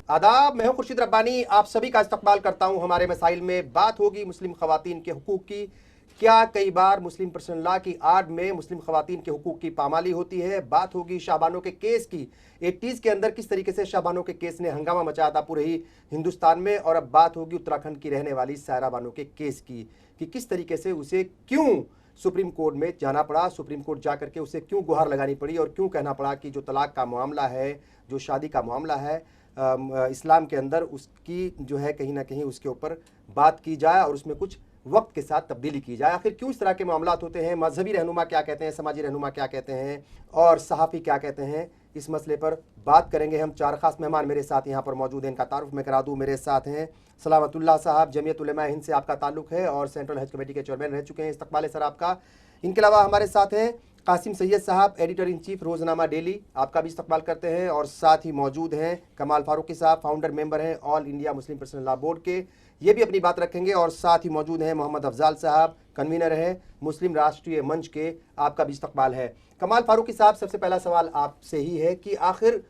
आदाब, मैं हूं खुर्शीद रब्बानी, आप सभी का इस्तकबाल करता हूं। हमारे मसाइल में बात होगी मुस्लिम खवातीन के हुकूक की। क्या कई बार मुस्लिम पर्सनल लॉ की आड़ में मुस्लिम खवातीन के हुकूक की पामाली होती है। बात होगी शाहबानो के केस की। 80s के अंदर किस तरीके से शाहबानो के केस ने हंगामा मचाया था पूरे ही हिंदुस्तान में। और अब बात होगी उत्तराखंड की रहने वाली सायरा बानो के केस की कि किस तरीके से उसे क्यों सुप्रीम कोर्ट में जाना पड़ा, सुप्रीम कोर्ट जा करके उसे क्यों गुहार लगानी पड़ी और क्यों कहना पड़ा कि जो तलाक का मामला है, जो शादी का मामला है इस्लाम के अंदर, उसकी जो है कहीं ना कहीं उसके ऊपर बात की जाए और उसमें कुछ वक्त के साथ तब्दीली की जाए। आखिर क्यों इस तरह के मामलात होते हैं, मजहबी रहनुमा क्या कहते हैं, समाजी रहनुमा क्या कहते हैं और सहाफ़ी क्या कहते हैं, इस मसले पर बात करेंगे हम। चार खास मेहमान मेरे साथ यहाँ पर मौजूद हैं, इनका तारुफ मैं करा दूँ। मेरे साथ हैं सलामतुल्लाह साहब, जमीयत उलमा हिंद से आपका ताल्लुक़ है और सेंट्रल हज कमेटी के चेयरमैन रह चुके हैं, इस्तकबाल सर आपका। इनके अलावा हमारे साथ हैं कासिम सैयद साहब, editor in chief Roznama daily, आपका भी इस्तकबाल करते हैं। और साथ ही मौजूद हैं कमाल फारूकी साहब, फाउंडर मेंबर हैं all India Muslim Personal Law Board के, ये भी अपनी बात रखेंगे। और साथ ही मौजूद हैं मोहम्मद अफजाल साहब, कन्वीनर हैं मुस्लिम राष्ट्रीय मंच के, आपका भी इस्तकबाल है। कमाल फारूकी साहब, सबसे पहला सवाल आपसे ही है कि आखिर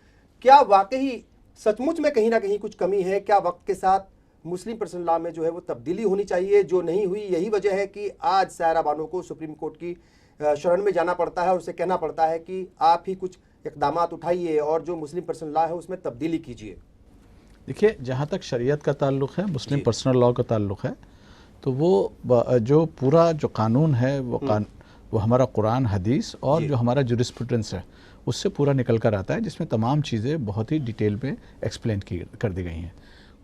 क्या वाकई सचमुच में कहीं ना कहीं कुछ कमी है? क्या वक्त के साथ मुस्लिम पर्सनल लॉ में जो है वो तब्दीली होनी चाहिए, जो नहीं हुई? यही वजह है कि आज सायरा बानो को सुप्रीम कोर्ट की शरण में जाना पड़ता है और उसे कहना पड़ता है कि आप ही कुछ इक़दाम उठाइए और जो मुस्लिम पर्सनल लॉ है उसमें तब्दीली कीजिए। देखिए, जहाँ तक शरीयत का ताल्लुक़ है, मुस्लिम पर्सनल लॉ का ताल्लुक़ है, तो वो जो पूरा जो कानून है वो हमारा कुरान, हदीस और जो हमारा जुरिस्प्रूडेंस है उससे पूरा निकल कर आता है, जिसमें तमाम चीज़ें बहुत ही डिटेल में एक्सप्लेन कर दी गई हैं।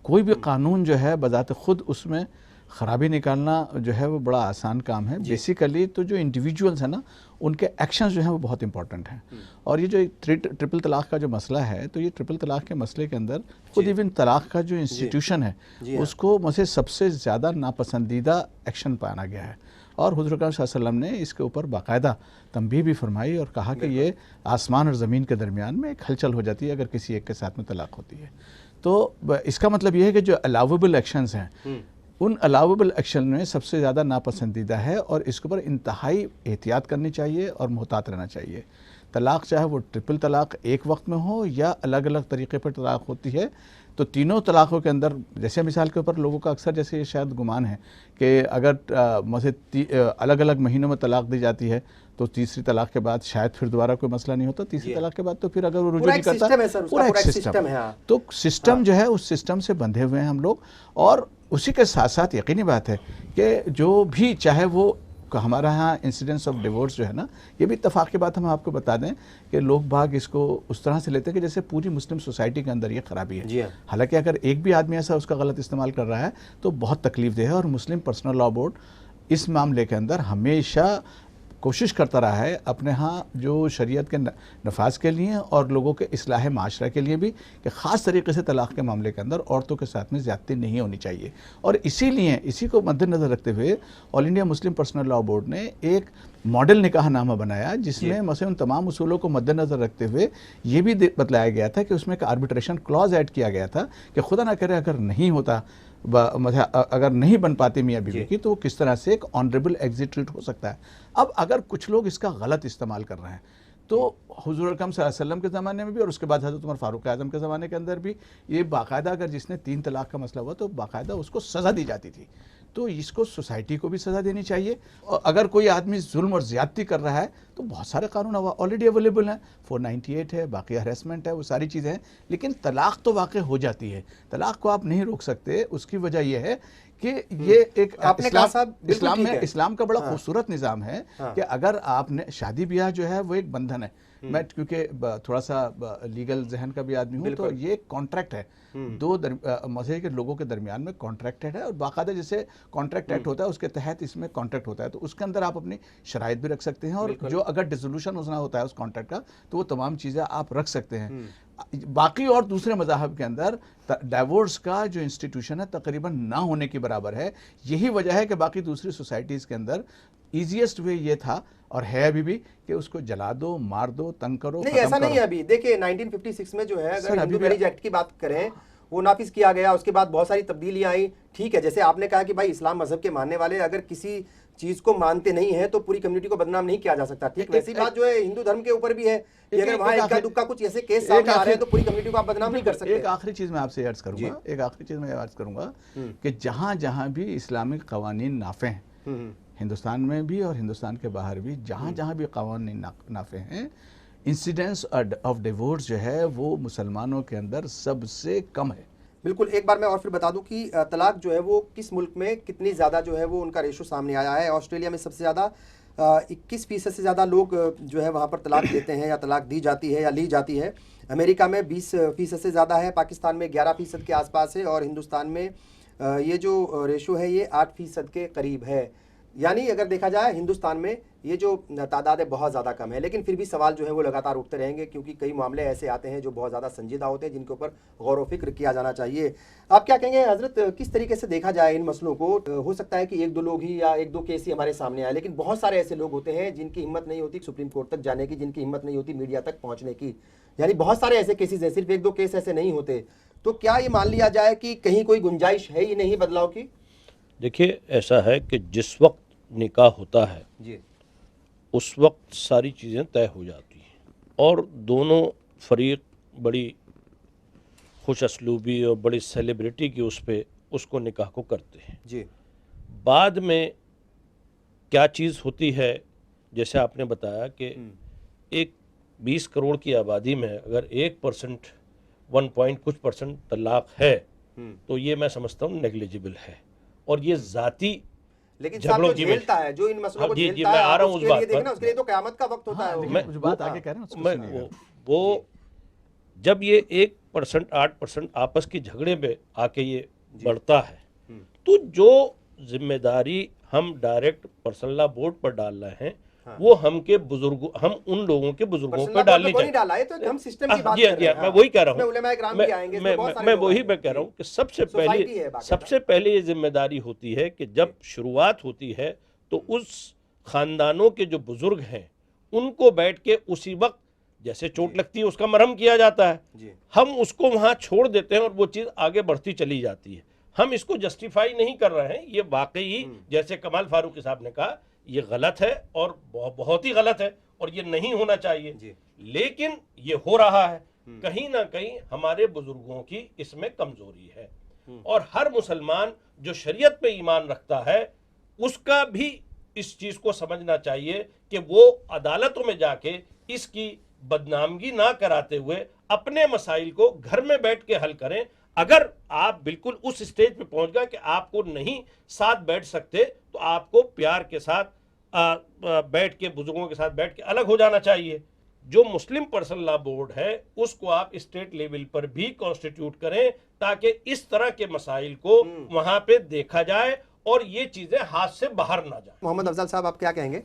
कोई भी कानून जो है बज़ात ख़ुद उसमें ख़राबी निकालना जो है वो बड़ा आसान काम है। बेसिकली तो जो इंडिविजुअल्स हैं ना, उनके एक्शंस जो हैं वो बहुत इंपॉर्टेंट हैं। और ये जो ट्रिपल तलाक़ का जो मसला है, तो ये ट्रिपल तलाक़ के मसले के अंदर खुद इवन तलाक़ का जो इंस्टीट्यूशन है उसको मुझे सबसे ज़्यादा नापसंदीदा एक्शन पाना गया है। और हुज़ूर अकरम सल्लल्लाहु अलैहि वसल्लम ने इसके ऊपर बाकायदा तंबीह भी फरमाई और कहा कि ये आसमान और ज़मीन के दरमियान में एक हलचल हो जाती है अगर किसी एक के साथ में तलाक़ होती है। तो इसका मतलब ये है कि जो अलाउेबल एक्शंस हैं उन अलाउेबल एक्शन में सबसे ज़्यादा नापसंदीदा है और इसके ऊपर इंतहाई एहतियात करनी चाहिए और मुहतात रहना चाहिए। तलाक़ चाहे वो ट्रिपल तलाक़ एक वक्त में हो या अलग अलग तरीक़े पर तलाक़ होती है, तो तीनों तलाक़ों के अंदर जैसे मिसाल के ऊपर लोगों का अक्सर जैसे ये शायद गुमान है कि अगर मुझे अलग अलग महीनों में तलाक़ दी जाती है तो तीसरी तलाक़ के बाद शायद फिर दोबारा कोई मसला नहीं होता, तीसरी तलाक़ के बाद तो फिर अगर वो रुजू नहीं करता, पूरा एक सिस्टम है। तो सिस्टम जो है उस सिस्टम से बंधे हुए हैं हम लोग। और उसी के साथ साथ यकीनी बात है कि जो भी चाहे वो हमारा यहाँ इंसिडेंस ऑफ डिवोर्स जो है ना, ये भी इत्तफाक़ की बात हम आपको बता दें कि लोग बाग इसको उस तरह से लेते हैं कि जैसे पूरी मुस्लिम सोसाइटी के अंदर ये ख़राबी है। हालांकि अगर एक भी आदमी ऐसा उसका गलत इस्तेमाल कर रहा है तो बहुत तकलीफ देह है। और मुस्लिम पर्सनल लॉ बोर्ड इस मामले के अंदर हमेशा कोशिश करता रहा है अपने यहाँ जो शरीयत के नफाज के लिए और लोगों के इस्लाह माशरा के लिए भी, कि ख़ास तरीके से तलाक़ के मामले के अंदर औरतों के साथ में ज़्यादती नहीं होनी चाहिए। और इसीलिए इसी को मद्देनज़र रखते हुए all India Muslim Personal Law board ने एक मॉडल निकाहनामा बनाया, जिसमें मसलन उन तमाम उसूलों को मद्देनज़र रखते हुए ये भी बतलाया गया था कि उसमें एक आर्बिट्रेशन क्लॉज ऐड किया गया था कि खुदा ना करे अगर नहीं होता, अगर नहीं बन पाती मियाँ बीवी की, तो वो किस तरह से एक ऑनरेबल एग्जिट रूट हो सकता है। अब अगर कुछ लोग इसका गलत इस्तेमाल कर रहे हैं तो हुज़ूर अकरम सल्लल्लाहु अलैहि वसल्लम के ज़माने में भी और उसके बाद हज़रत उमर फ़ारूक आज़म के ज़माने के अंदर भी ये बाकायदा अगर जिसने 3 तलाक़ का मसला हुआ तो बाकायदा उसको सज़ा दी जाती थी। तो इसको सोसाइटी को भी सज़ा देनी चाहिए। और अगर कोई आदमी जुल्म और ज़्यादती कर रहा है तो बहुत सारे कानून ऑलरेडी अवेलेबल हैं, 498 है, बाकी हरेसमेंट है, वो सारी चीज़ें हैं। लेकिन तलाक़ तो वाक़ई हो जाती है, तलाक़ को आप नहीं रोक सकते। उसकी वजह यह है कि ये एक इस्लाम का बड़ा खूबसूरत निज़ाम है कि अगर आपने शादी ब्याह जो है वो एक बंधन है। मैं क्योंकि थोड़ा सा लीगल जहन का भी आदमी हूँ, तो ये कॉन्ट्रैक्ट है, दो मज़हब के लोगों के दरमियान में कॉन्ट्रैक्टेड है। और बाकायदा जैसे कॉन्ट्रैक्ट एक्ट होता है उसके तहत इसमें कॉन्ट्रैक्ट होता है, तो उसके अंदर आप अपनी शराइत भी रख सकते हैं। और जो अगर डिसोल्यूशन होना होता है उस कॉन्ट्रैक्ट का, तो वो तमाम चीज़ें आप रख सकते हैं। बाकी और दूसरे मज़ाहब के अंदर डाइवोर्स का जो इंस्टीट्यूशन है तकरीबन ना होने के बराबर है। यही वजह है कि बाकी दूसरी सोसाइटीज़ के अंदर ईजीएस्ट वे ये था और है अभी भी कि उसको जला दो, मार दो, तंग करो। नहीं, ऐसा नहीं है अभी। देखिए 1956 में जो है, अगर हिंदू मैरिज एक्ट की बात करें, वो नाफिज किया गया, उसके बाद बहुत सारी तब्दीलियां आई। ठीक है, जैसे आपने कहा कि भाई इस्लाम मजहब के मानने वाले अगर किसी चीज को मानते नहीं है तो पूरी कम्युनिटी को बदनाम नहीं किया जा सकता। ठीक वैसी बात जो है हिंदू धर्म के ऊपर भी है कि अगर वहाँ इक्का दुक्का कुछ ऐसे केस सामने आ रहे हैं तो पूरी कम्युनिटी को आप बदनाम नहीं कर सकते। एक आखिरी चीज मैं आपसे अर्ज करूंगा, एक आखिरी चीज मैं अर्ज करूंगा कि जहां जहां भी इस्लामिक कवानीन नाफे हैं, हिंदुस्तान में भी और हिंदुस्तान के बाहर भी, जहां जहां भी कवानीन नाफे हैं, इंसिडेंस ऑफ डिवोर्स जो है वो मुसलमानों के अंदर सबसे कम है। बिल्कुल। एक बार मैं और फिर बता दूं कि तलाक जो है वो किस मुल्क में कितनी ज़्यादा जो है वो उनका रेशो सामने आया है। ऑस्ट्रेलिया में सबसे ज़्यादा 21% से ज़्यादा लोग जो है वहाँ पर तलाक देते हैं या तलाक दी जाती है या ली जाती है। अमेरिका में 20% से ज़्यादा है, पाकिस्तान में 11% के आसपास है और हिंदुस्तान में ये जो रेशो है ये 8% के करीब है। यानी अगर देखा जाए हिंदुस्तान में ये जो तादाद है बहुत ज़्यादा कम है, लेकिन फिर भी सवाल जो है वो लगातार उठते रहेंगे क्योंकि कई मामले ऐसे आते हैं जो बहुत ज़्यादा संजीदा होते हैं जिनके ऊपर गौर व फिक्र किया जाना चाहिए। आप क्या कहेंगे हजरत, किस तरीके से देखा जाए इन मसलों को? हो सकता है कि एक दो लोग ही या एक दो केस ही हमारे सामने आए, लेकिन बहुत सारे ऐसे लोग होते हैं जिनकी हिम्मत नहीं होती सुप्रीम कोर्ट तक जाने की, जिनकी हिम्मत नहीं होती मीडिया तक पहुँचने की। यानी बहुत सारे ऐसे केसेज हैं, सिर्फ एक दो केस ऐसे नहीं होते। तो क्या ये मान लिया जाए कि कहीं कोई गुंजाइश है ही नहीं बदलाव की? देखिए, ऐसा है कि जिस वक्त निकाह होता है जी, उस वक्त सारी चीज़ें तय हो जाती हैं और दोनों फरीक बड़ी खुश असलूबी और बड़ी सेलिब्रिटी की उस पे उसको निकाह को करते हैं। जी, बाद में क्या चीज़ होती है, जैसे आपने बताया कि एक 20 करोड़ की आबादी में अगर 1%, 1 पॉइंट कुछ परसेंट तलाक है तो ये मैं समझता हूँ नेग्लिजिबल है और ये ज़ाती लेकिन साहब जो झेलता है, जो इन मसलों को झेलता है, मैं आ रहा हूँ उस बात देखना उसके लिए तो क़यामत का वक्त होता है। मैं जो बात आगे कह रहे हैं उसको सुनिएगा। वो जब ये 1%, 8% आपस के झगड़े में आके ये बढ़ता है तो जो जिम्मेदारी हम डायरेक्ट पर्सनल लॉ बोर्ड पर डाल रहे हैं वो हम उन लोगों के बुजुर्गों पर डालनी चाहिए। डाला है तो हम सिस्टम की बात जी कर रहे हैं। मैं वही कह रहा हूँ, मैं वही कह रहा हूँ कि सबसे पहले ये जिम्मेदारी होती है कि जब शुरुआत होती है तो उस खानदानों के जो बुजुर्ग हैं उनको बैठ के उसी वक्त जैसे चोट लगती है उसका मरहम किया जाता है, हम उसको वहां छोड़ देते हैं और वो चीज आगे बढ़ती चली जाती है। हम इसको जस्टिफाई नहीं कर रहे हैं, ये वाकई जैसे कमाल फारूकी साहब ने कहा ये गलत है और बहुत ही गलत है और ये नहीं होना चाहिए, लेकिन ये हो रहा है। कहीं ना कहीं हमारे बुजुर्गों की इसमें कमजोरी है और हर मुसलमान जो शरीयत पे ईमान रखता है उसका भी इस चीज को समझना चाहिए कि वो अदालतों में जाके इसकी बदनामगी ना कराते हुए अपने मसाइल को घर में बैठ के हल करें। अगर आप बिल्कुल उस स्टेज पे पहुंच गए कि आपको नहीं साथ बैठ सकते तो आपको प्यार के साथ बैठ के बुजुर्गों के साथ बैठ के अलग हो जाना चाहिए। जो मुस्लिम पर्सनल लॉ बोर्ड है उसको आप स्टेट लेवल पर भी कॉन्स्टिट्यूट करें ताकि इस तरह के मसाइल को वहां पे देखा जाए और ये चीजें हाथ से बाहर ना जाए। मोहम्मद अफजल साहब, आप क्या कहेंगे?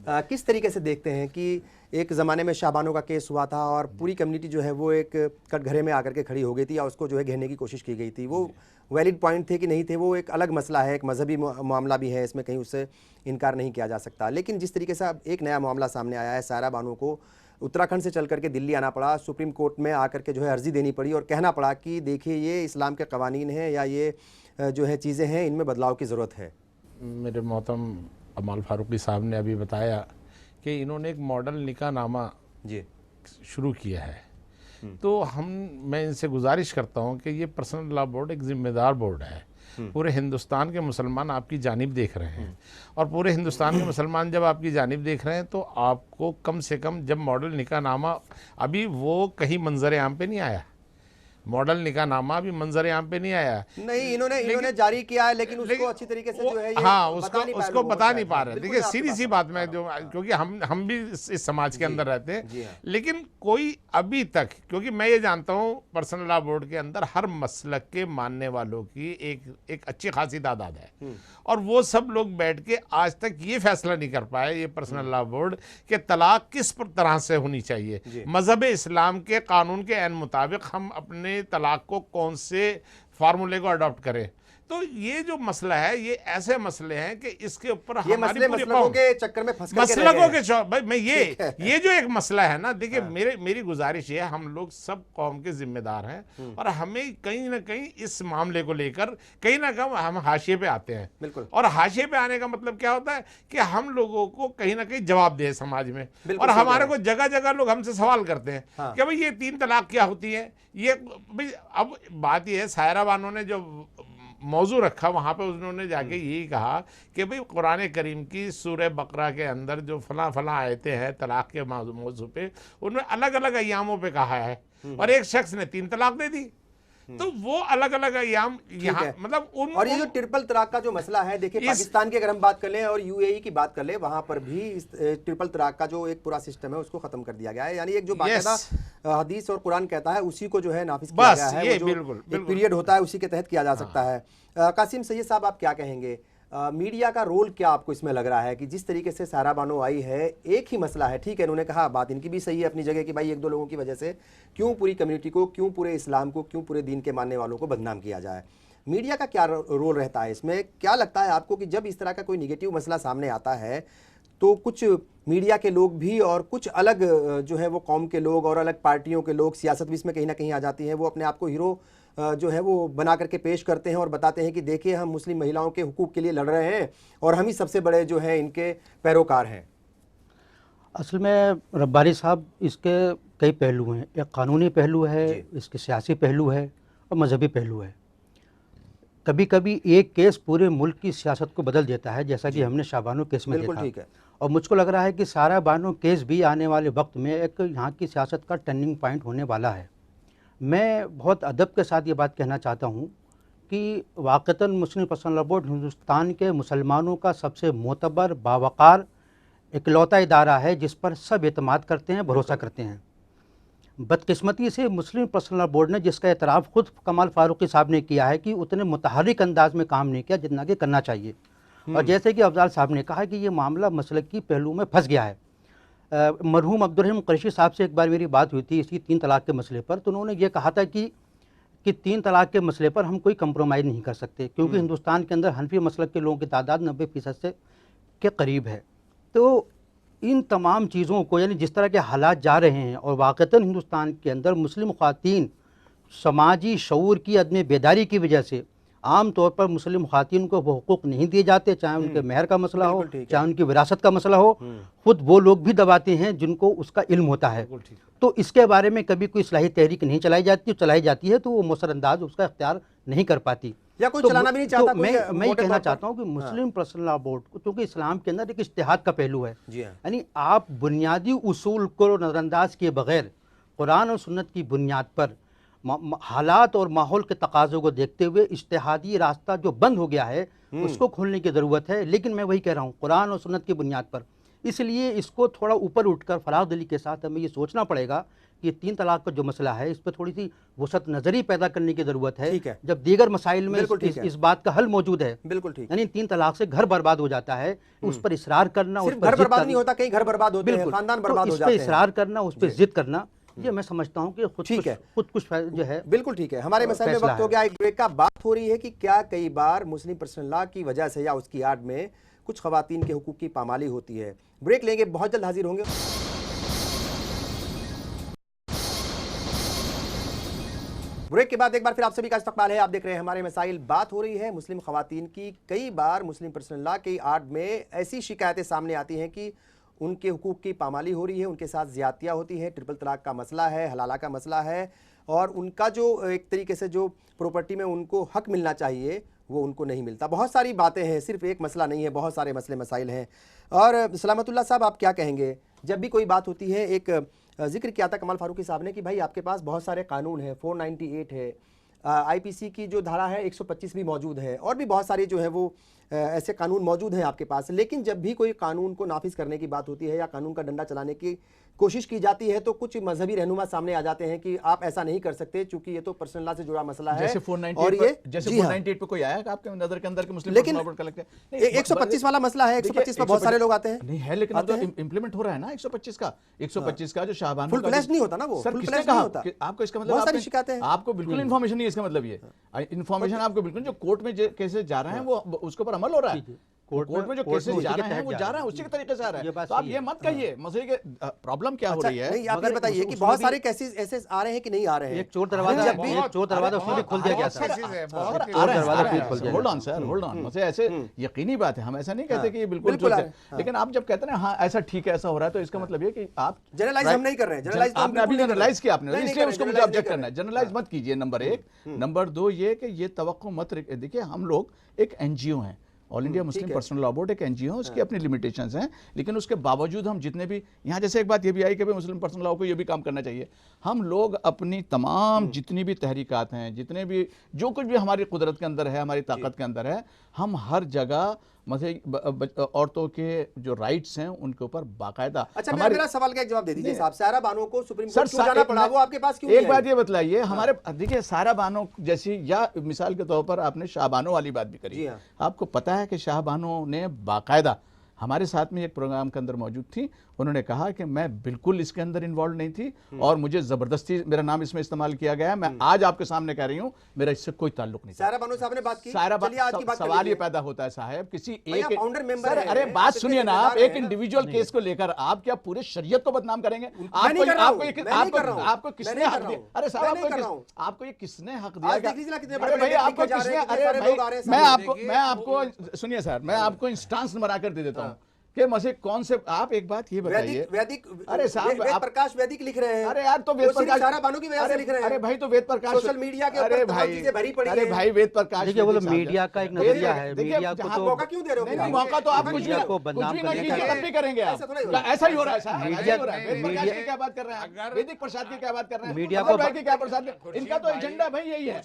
किस तरीके से देखते हैं कि एक ज़माने में शाबानो का केस हुआ था और पूरी कम्युनिटी जो है वो एक कटघरे में आकर के खड़ी हो गई थी या उसको जो है घेरने की कोशिश की गई थी, वो वैलिड पॉइंट थे कि नहीं थे वो एक अलग मसला है, एक मजहबी मामला भी है, इसमें कहीं उससे इनकार नहीं किया जा सकता। लेकिन जिस तरीके से अब एक नया मामला सामने आया है, सायरा बानो को उत्तराखंड से चल करके दिल्ली आना पड़ा, सुप्रीम कोर्ट में आकर के जो है अर्जी देनी पड़ी और कहना पड़ा कि देखिए ये इस्लाम के कवानीन हैं या ये जो है चीज़ें हैं इनमें बदलाव की ज़रूरत है। मेरे मोहतरम कमाल फारूकी साहब ने अभी बताया कि इन्होंने एक मॉडल निकाहनामा जी शुरू किया है, तो मैं इनसे गुजारिश करता हूं कि ये पर्सनल लॉ बोर्ड एक ज़िम्मेदार बोर्ड है। पूरे हिंदुस्तान के मुसलमान आपकी जानिब देख रहे हैं और पूरे हिंदुस्तान के मुसलमान जब आपकी जानिब देख रहे हैं तो आपको कम से कम, जब मॉडल निकाहनामा अभी वो कहीं मंजर आम पे नहीं आया, मॉडल निकाहनामा भी मंजर आम पे नहीं आया, नहीं इन्होंने जारी किया है लेकिन उसको अच्छी तरीके से जो है ये हाँ उसको बता नहीं पा रहे। देखिए सीधी सी बात में जो, क्योंकि हम भी इस समाज के अंदर रहते हैं, लेकिन कोई अभी तक, क्योंकि मैं ये जानता हूँ पर्सनल लॉ बोर्ड के अंदर हर मसलक के मानने वालों की एक अच्छी खासी तादाद है और वो सब लोग बैठ के आज तक ये फैसला नहीं कर पाए, ये पर्सनल लॉ बोर्ड, कि तलाक किस तरह से होनी चाहिए। मजहब इस्लाम के कानून के ऐन मुताबिक हम अपने तलाक को कौन से फार्मूले को अडॉप्ट करें। तो ये जो मसला है, ये ऐसे मसले हैं कि इसके ऊपर ये मसले मसलकों के चक्कर में फंस करके रह मसलकों गए के भाई मैं ये जो एक मसला है ना, देखिए हाँ। मेरी गुजारिश ये है, हम लोग सब कौम के जिम्मेदार हैं और हमें कहीं ना कहीं इस मामले को लेकर कहीं ना कहीं हम हाशिए पे आते हैं। बिल्कुल। और हाशिए पे आने का मतलब क्या होता है कि हम लोगों को कहीं ना कहीं जवाब दे समाज में, बिल्कुल और सही हमारे कह को जगह जगह लोग हमसे सवाल करते हैं हाँ। कि भाई ये 3 तलाक क्या होती है। ये भाई अब बात ये है, सायरा बानो ने जो मौजू रखा वहाँ पे उन्होंने जाके यही कहा कि भाई कुरान करीम की सूरह बकरा के अंदर जो फला फला आयतें हैं तलाक के मौजू पे, उन्होंने अलग अलग अयामों पे कहा है और एक शख्स ने 3 तलाक दे दी। तो वो अलग अलग अयाम यहाँ मतलब और ये जो ट्रिपल तलाक का जो मसला है, देखिए पाकिस्तान की अगर हम बात कर लें और यूएई की बात कर लें, वहां पर भी इस ट्रिपल तलाक का जो एक पूरा सिस्टम है उसको खत्म कर दिया गया है। यानी एक जो बाकायदा हदीस और कुरान कहता है उसी को जो है नाफिज किया गया है। ये वो जो बिल्कुल एक पीरियड होता है उसी के तहत किया जा सकता है। कासिम सैयद साहब, आप क्या कहेंगे, मीडिया का रोल क्या आपको इसमें लग रहा है कि जिस तरीके से सायरा बानो आई है, एक ही मसला है, ठीक है उन्होंने कहा, बात इनकी भी सही है अपनी जगह कि भाई 1-2 लोगों की वजह से क्यों पूरी कम्युनिटी को, क्यों पूरे इस्लाम को, क्यों पूरे दीन के मानने वालों को बदनाम किया जाए। मीडिया का क्या रोल रहता है इसमें? क्या लगता है आपको कि जब इस तरह का कोई निगेटिव मसला सामने आता है तो कुछ मीडिया के लोग भी और कुछ अलग जो है वो कौम के लोग और अलग पार्टियों के लोग, सियासत भी इसमें कहीं ना कहीं आ जाती है, वो अपने आप को हीरो जो है वो बना करके पेश करते हैं और बताते हैं कि देखिए हम मुस्लिम महिलाओं के हुकूक के लिए लड़ रहे हैं और हम ही सबसे बड़े जो हैं इनके पैरोकार हैं। असल में रब्बारी साहब, इसके कई पहलू हैं। एक कानूनी पहलू है, इसके सियासी पहलू है और मजहबी पहलू है। कभी कभी एक केस पूरे मुल्क की सियासत को बदल देता है, जैसा कि हमने शाहबानो केस में देखा। ठीक है। और मुझको लग रहा है कि सायरा बानो केस भी आने वाले वक्त में एक यहाँ की सियासत का टर्निंग पॉइंट होने वाला है। मैं बहुत अदब के साथ ये बात कहना चाहता हूँ कि वाक़तन मुस्लिम पर्सनल लॉ बोर्ड हिंदुस्तान के मुसलमानों का सबसे मोतबर, बावकार, इकलौता इदारा है जिस पर सब एतमाद करते हैं, भरोसा करते हैं। बदकिस्मती से मुस्लिम पर्सनल लॉ बोर्ड ने, जिसका एतराफ़ खुद कमाल फारूकी साहब ने किया है, कि उतने मुतहर्रिक अंदाज में काम नहीं किया जितना कि करना चाहिए। और जैसे कि अफजाल साहब ने कहा कि ये मामला मसलक की पहलू में फंस गया है। मरहूम अब्दुर्रहीम कुरैशी साहब से एक बार मेरी बात हुई थी इसी 3 तलाक के मसले पर, तो उन्होंने ये कहा था कि 3 तलाक के मसले पर हम कोई कंप्रोमाइज़ नहीं कर सकते, क्योंकि हिंदुस्तान के अंदर हनफी मसलक के लोगों की तादाद 90% से के करीब है। तो इन तमाम चीज़ों को, यानी जिस तरह के हालात जा रहे हैं और वाक़तन हिंदुस्तान के अंदर मुस्लिम ख़वातीन समाजी शऊर की अदम बेदारी की वजह से आम तौर पर मुस्लिम ख़वातीन को वो हुकूक नहीं दिए जाते, चाहे उनके मेहर का मसला हो, चाहे उनकी विरासत का मसला हो। खुद वो लोग भी दबाते हैं जिनको उसका इल्म होता है। तो इसके बारे में कभी कोई इस्लाही तहरीक नहीं चलाई जाती है तो वो मुसरअंदाज उसका इख्तियार नहीं कर पाती या कोई चलाना भी नहीं चाहता। तो मैं कहना चाहता हूँ कि मुस्लिम पर्सनल लॉ बोर्ड को, क्योंकि इस्लाम के अंदर एक इज्तिहाद का पहलू है, यानी आप बुनियादी उसूल को नज़रअंदाज किए बगैर कुरान और सुन्नत की बुनियाद पर हालात और माहौल के तकाज़ों को देखते हुए इज्तिहादी रास्ता जो बंद हो गया है उसको खोलने की ज़रूरत है। लेकिन मैं वही कह रहा हूँ, कुरान और सुन्नत की बुनियाद पर, इसलिए इसको थोड़ा ऊपर उठकर फराग दिली के साथ हमें ये सोचना पड़ेगा कि 3 तलाक का जो मसला है इस पर थोड़ी सी वसत नज़री पैदा करने की ज़रूरत है। जब दीगर मसाइल में इस बात का हल मौजूद है। बिल्कुल ठीक। यानी 3 तलाक से घर बर्बाद हो जाता है, उस पर इसरार करना, उस पर घर बर्बाद नहीं होता, कई घर बर्बाद होते हैं, खानदान बर्बाद हो जाते हैं। इसरार करना, उस पर जिद करना, ये मैं समझता हूँ कि खुद कुछ जो है। बिल्कुल ठीक है। हमारे मसाइल में वक्त हो गया, एक ब्रेक का। बात हो रही है कि क्या कई बार मुस्लिम पर्सनल लॉ की वजह से या उसकी आड़ में कुछ खवातीन के हुकूक की पामाली होती है। ब्रेक लेंगे, बहुत जल्द हाजिर होंगे। ब्रेक के बाद एक बार फिर आप सभी का इस्तकबाल है। आप देख रहे हैं हमारे मसाइल। बात हो रही है मुस्लिम खवातीन की। कई बार मुस्लिम पर्सनल लॉ की आड़ में ऐसी शिकायतें सामने आती हैं कि उनके हुकूक की पामाली हो रही है, उनके साथ ज़्यादतियाँ होती हैं, ट्रिपल तलाक का मसला है, हलाला का मसला है, और उनका जो एक तरीके से जो प्रॉपर्टी में उनको हक मिलना चाहिए वो उनको नहीं मिलता। बहुत सारी बातें हैं, सिर्फ एक मसला नहीं है, बहुत सारे मसले मसाइल हैं। और सलामतुल्लाह साहब, आप क्या कहेंगे, जब भी कोई बात होती है, एक जिक्र किया था कमाल फारूकी साहब ने कि भाई आपके पास बहुत सारे कानून हैं, 498 है, आईपीसी की जो धारा है 125 भी मौजूद है, और भी बहुत सारी जो है वो ऐसे कानून मौजूद हैं आपके पास, लेकिन जब भी कोई कानून को नाफिज करने की बात होती है या कानून का डंडा चलाने की कोशिश की जाती है तो कुछ मजहबी रहनुमा सामने आ जाते हैं कि आप ऐसा नहीं कर सकते क्योंकि ये तो पर्सनल लॉ से जुड़ा मसला है। जैसे 498 और ये जैसे जी हाँ। 498 पे कोई आया कि आपके नजर के अंदर के मुस्लिम लेकिन पर्सनल लॉ बोर्ड का लगता है 125 वाला मसला है, 125 पे बहुत सारे लोग आते हैं। नहीं है, लेकिन अब तो इंप्लीमेंट हो रहा है ना 125 का जो शाहबानो फुल फ्लैश नहीं होता ना वो, सर फुल किसने फ्लैश नहीं कहा होता। आपको इसका मतलब बहुत सारी शिकायतें हैं। आपको बिल्कुल इन्फॉर्मेशन नहीं है, इसका मतलब ये इन्फॉर्मेशन आपको बिल्कुल जो कोर्ट में केसेस जा रहे हैं वो उसके ऊपर अमल हो रहा है। कोर्ट में जो केसेस जा रहे हैं वो जा रहे हैं उसी के तरीके से आ रहा है। तो आप ये मत कहिए मसले के प्रॉब्लम क्या हो रही है। नहीं, आप ये बताइए कि बहुत सारे केसेस ऐसे आ रहे हैं कि नहीं आ रहे हैं। एक चोर दरवाजा उसमें भी खोल दिया गया था। Hold on sir, hold on. मुझे ऐसे यकीनी बात है, हम ऐसा नहीं कहते कि ये बिल्कुल बिल्कुल लेकिन आप जब कहते हैं हाँ ऐसा ठीक है, ऐसा हो रहा है, तो इसका मतलब ये कि आप जनरलाइज हम नहीं कर रहे हैं। जनरलाइज आपने अभी जनरलाइज किया आपने, इसलिए उसको मुझे ऑब्जेक्ट करना है। जनरलाइज मत कीजिए, नंबर 1। नंबर 2 ये कि ये तवक्को मत देखिए, हम लोग एक एनजीओ हैं, all India Muslim Personal Law board एक एनजीओ है, उसकी अपनी लिमिटेशंस हैं, लेकिन उसके बावजूद हम जितने भी यहाँ, जैसे एक बात ये भी आई कि भाई मुस्लिम पर्सनल लॉ को ये भी काम करना चाहिए। हम लोग अपनी तमाम जितनी भी तहरीकात हैं, जितने भी जो कुछ भी हमारी कुदरत के अंदर है, हमारी ताकत के अंदर है, हम हर जगह मतलब औरतों के जो राइट्स हैं उनके ऊपर बाकायदा। अच्छा, मेरा सवाल का एक जवाब दे दीजिए साहब। सारा बानो को सुप्रीम कोर्ट क्यों जाना पड़ा, वो आपके पास क्यों एक बात ये बतलाइए हमारे, देखिए सारा बानो जैसी, या मिसाल के तौर पर आपने शाहबानो वाली बात भी करी। आपको पता है कि शाहबानो ने बाकायदा हमारे साथ में एक प्रोग्राम के अंदर मौजूद थी, उन्होंने कहा कि मैं बिल्कुल इसके अंदर इन्वॉल्व नहीं थी और मुझे जबरदस्ती मेरा नाम इसमें इस्तेमाल किया गया है। मैं आज आपके सामने कह रही हूं मेरा इससे कोई ताल्लुक नहीं। सारा बानो साहब ने बात की, सवाल ये पैदा होता है साहब, किसी एक फाउंडर मेंबर है, अरे बात सुनिए ना, आप एक इंडिविजुअल केस को लेकर आप क्या पूरे शरीयत को बदनाम करेंगे? आपको किसने हक दिया? अरे साहब आपको ये किसने हक दिया? अरे भाई आपको किसने, अरे मैं आपको सुनिए सर, मैं आपको इंस्टांस नंबर आकर दे देता हूँ कि मसे कौन से, आप एक बात ये बताइए। वैदिक, अरे साहब वेद प्रकाश वैदिक लिख रहे हैं। अरे यार तो वेद प्रकाश सारा बानो की वजह से लिख रहे हैं। अरे भाई तो वेद प्रकाश सोशल मीडिया के ऊपर तमाम चीजें भरी पड़ी हैं। अरे भाई वेद प्रकाश, देखिए वो मीडिया का एक नजरिया है, मीडिया को तो मौका क्यों दे रहे हो? नहीं, मौका तो आप कुछ भी खत्म नहीं करेंगे आप। ऐसा ही हो रहा है सर, मीडिया वेद प्रकाश की क्या बात कर रहे हैं, वैदिक प्रसाद की क्या बात कर रहे हैं, मीडिया को भाई क्या प्रसाद, इनका तो एजेंडा भाई यही है,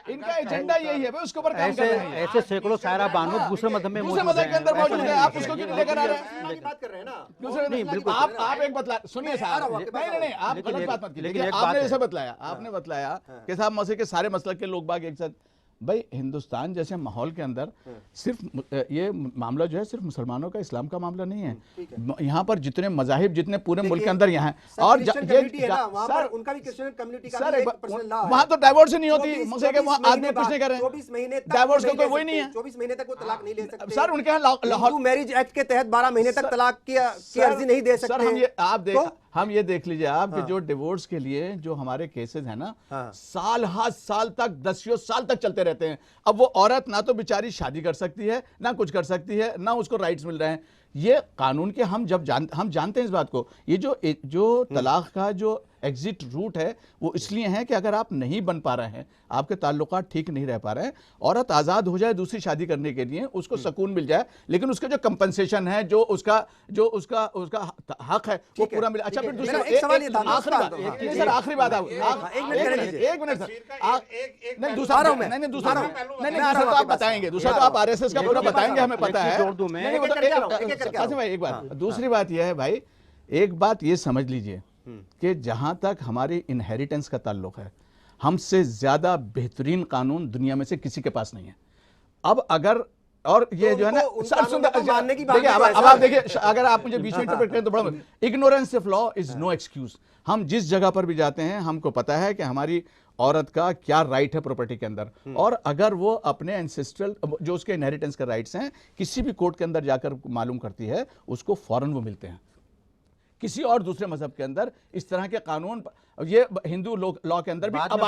इनका एजेंडा यही है भाई, उसके ऊपर काम कर रहे हैं। ऐसे सैकड़ों सारा बानो दूसरे मत में के अंदर मौजूद है, आप उसको क्यों लेकर आ रहे हैं? बात कर रहे हैं ना। नहीं बिल्कुल, आप एक बतला सुनिए साहब, नहीं आप गलत बात मत कीजिए। आपने जैसे बतलाया, आपने बतलाया कि साहब मसले के सारे मसलक के लोग बाग एक साथ, भाई हिंदुस्तान जैसे माहौल के अंदर सिर्फ ये मामला जो है सिर्फ मुसलमानों का, इस्लाम का मामला नहीं है। यहाँ पर जितने मजाहिब जितने पूरे मुल्क के अंदर यहाँ है, और सर उनका भी क्रिश्चियन कम्युनिटी का सर वहाँ तो डाइवोर्स नहीं होती, मुझे वहाँ आदमी कुछ नहीं कर रहे हैं। 24 महीने डाइवोर्स का कोई वही नहीं है, 24 महीने तक वो तलाक नहीं ले सकते सर। उनके यहाँ मैरिज एक्ट के तहत 12 महीने तक तलाक की अर्जी नहीं दे सकते। हम ये देख लीजिए आप कि जो डिवोर्स के लिए जो हमारे केसेस है ना, साल हर साल तक 10 साल तक चलते रहते हैं। अब वो औरत ना तो बेचारी शादी कर सकती है, ना कुछ कर सकती है, ना उसको राइट्स मिल रहे हैं। ये कानून के हम जानते हैं इस बात को। ये जो तलाक का जो एग्जिट रूट है वो इसलिए है कि अगर आप नहीं बन पा रहे हैं, आपके ताल्लुकात ठीक नहीं रह पा रहे हैं, औरत आज़ाद हो जाए दूसरी शादी करने के लिए, उसको सुकून मिल जाए, लेकिन उसका जो कंपनसेशन है, जो उसका हक है वो पूरा मिले। अच्छा फिर दूसरा आखिरी बात, एक मिनट सर, नहीं दूसरा तो आप बताएंगे, दूसरा तो आप आरएसएस का पूरा बताएंगे, हमें पता है। एक बात, दूसरी बात यह है भाई, एक बात ये समझ लीजिए कि जहां तक हमारी इनहेरिटेंस का ताल्लुक है, हमसे ज्यादा बेहतरीन कानून दुनिया में से किसी के पास नहीं है। अब अगर और ये जो है ना देखिए, अब आप देखिए, अगर आप मुझे बीच में इंटरप्रेट करें तो बड़ा, ignorance of law is no excuse. हम जिस जगह पर भी जाते हैं हमको पता है कि हमारी औरत का क्या राइट है प्रॉपर्टी के अंदर, और अगर वो अपने एंसेस्ट्रल जो उसके इनहेरिटेंस के राइट्स हैं किसी भी कोर्ट के अंदर जाकर मालूम करती है, उसको फौरन वो मिलते हैं। किसी और दूसरे मजहब के अंदर इस तरह के कानून, ये हिंदू लॉ के अंदर भी अब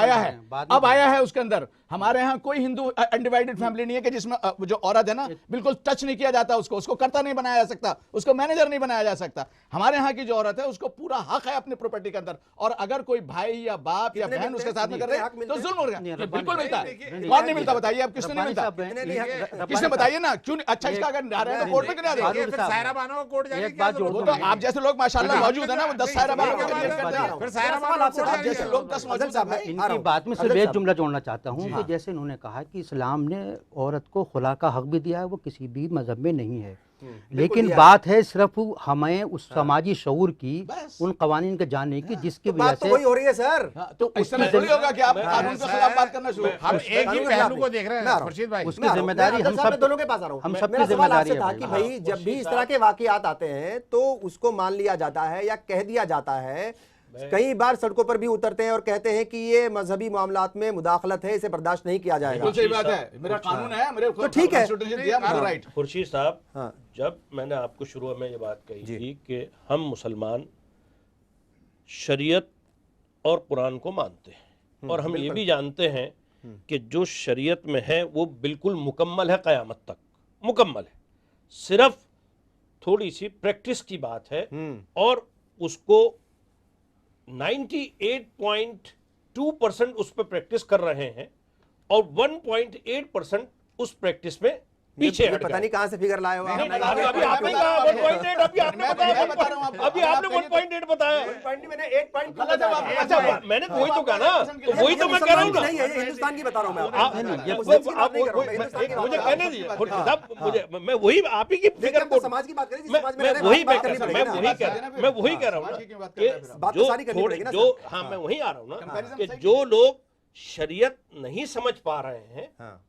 आया है उसके अंदर। हमारे यहाँ कोई हिंदू अनडिवाइडेड फैमिली नहीं है कि जिसमें जो औरत है ना बिल्कुल टच नहीं किया जाता, उसको कर्ता नहीं बनाया जा सकता, उसको मैनेजर नहीं बनाया जा सकता। हमारे यहाँ की जो औरत है उसको पूरा हक है अपनी प्रॉपर्टी के अंदर, और अगर कोई भाई या बाप या बहन उसके साथ में कर रहे हैं तो जुल्म हो गया। बिल्कुल मिलता है, कौन नहीं मिलता बताइए आप, किसने नहीं मिलता, किसने बताइए ना क्यों? अच्छा इसका अगर आ रहे हैं तो कोर्ट में क्यों नहीं आ रहे? तो आप जैसे लोग माशाल्लाह मौजूद है ना, वो 10 सायरा बानो को क्रिएट करते हैं। जैसे लोग 10 मौजूद हैं। इनकी बात में सिर्फ एक जुमला जोड़ना चाहता हूँ कि जैसे इन्होंने कहा कि इस्लाम ने औरत को खुला का हक भी दिया है, वो किसी भी मजहब में नहीं है। लेकिन बात है सिर्फ हमें उस समाजी शऊर की, उन कवानीन के जानने की जिसकी तो वजह बात तो से वही हो रही है सर। तो इस तरह थोड़ी होगा कि आप कानून के खिलाफ बात करना शुरू हम एक ही पहलू को देख रहे हैं खुर्शीद भाई। उसकी जिम्मेदारी हम सब दोनों के पास आ रहा हूं। हम मेरा सबकी सवाल जिम्मेदारी आपसे है था भाई। कि भाई जब भी इस तरह के वाकयात आते हैं तो उसको मान लिया जाता है या कह दिया जाता है, कई बार सड़कों पर भी उतरते हैं और कहते हैं कि ये मजहबी मामलात में मुदाखलत है, इसे बर्दाश्त नहीं किया जाएगा। बिल्कुल सही बात है, मेरा कानून है, मेरे तो ठीक है। कॉन्स्टिट्यूशन दिया मुझे राइट। खुर्शीद साहब, हाँ। जब मैंने आपको शुरू में ये बात कही थी कि हम मुसलमान शरीयत और कुरान को मानते हैं और हम ये भी जानते हैं कि जो शरीयत में है वो बिल्कुल मुकम्मल है, क़यामत तक मुकम्मल है, सिर्फ थोड़ी सी प्रैक्टिस की बात है और उसको 98.2% उस पर प्रैक्टिस कर रहे हैं और 1.8% उस प्रैक्टिस में पीछे हट पता नहीं कहां से फिगर लाए हो आप। अभी आपने कहा 1.8, अभी आपने बताया 1.8 बताया। मैंने 8 पॉइंट अच्छा, मैंने वही तो कहा ना, तो वही तो मैं कह रहा हूँ ना। नहीं है, ये हिंदुस्तान की बता रहा हूँ मैं। मुझे कहने दीजिए मुझे, मैं वही आप ही की फिगर को समाज की बात करें, मैं वही कह रहा हूँ ना जो हाँ मैं वही आ रहा हूँ ना कि जो लोग शरीयत नहीं समझ पा रहे हैं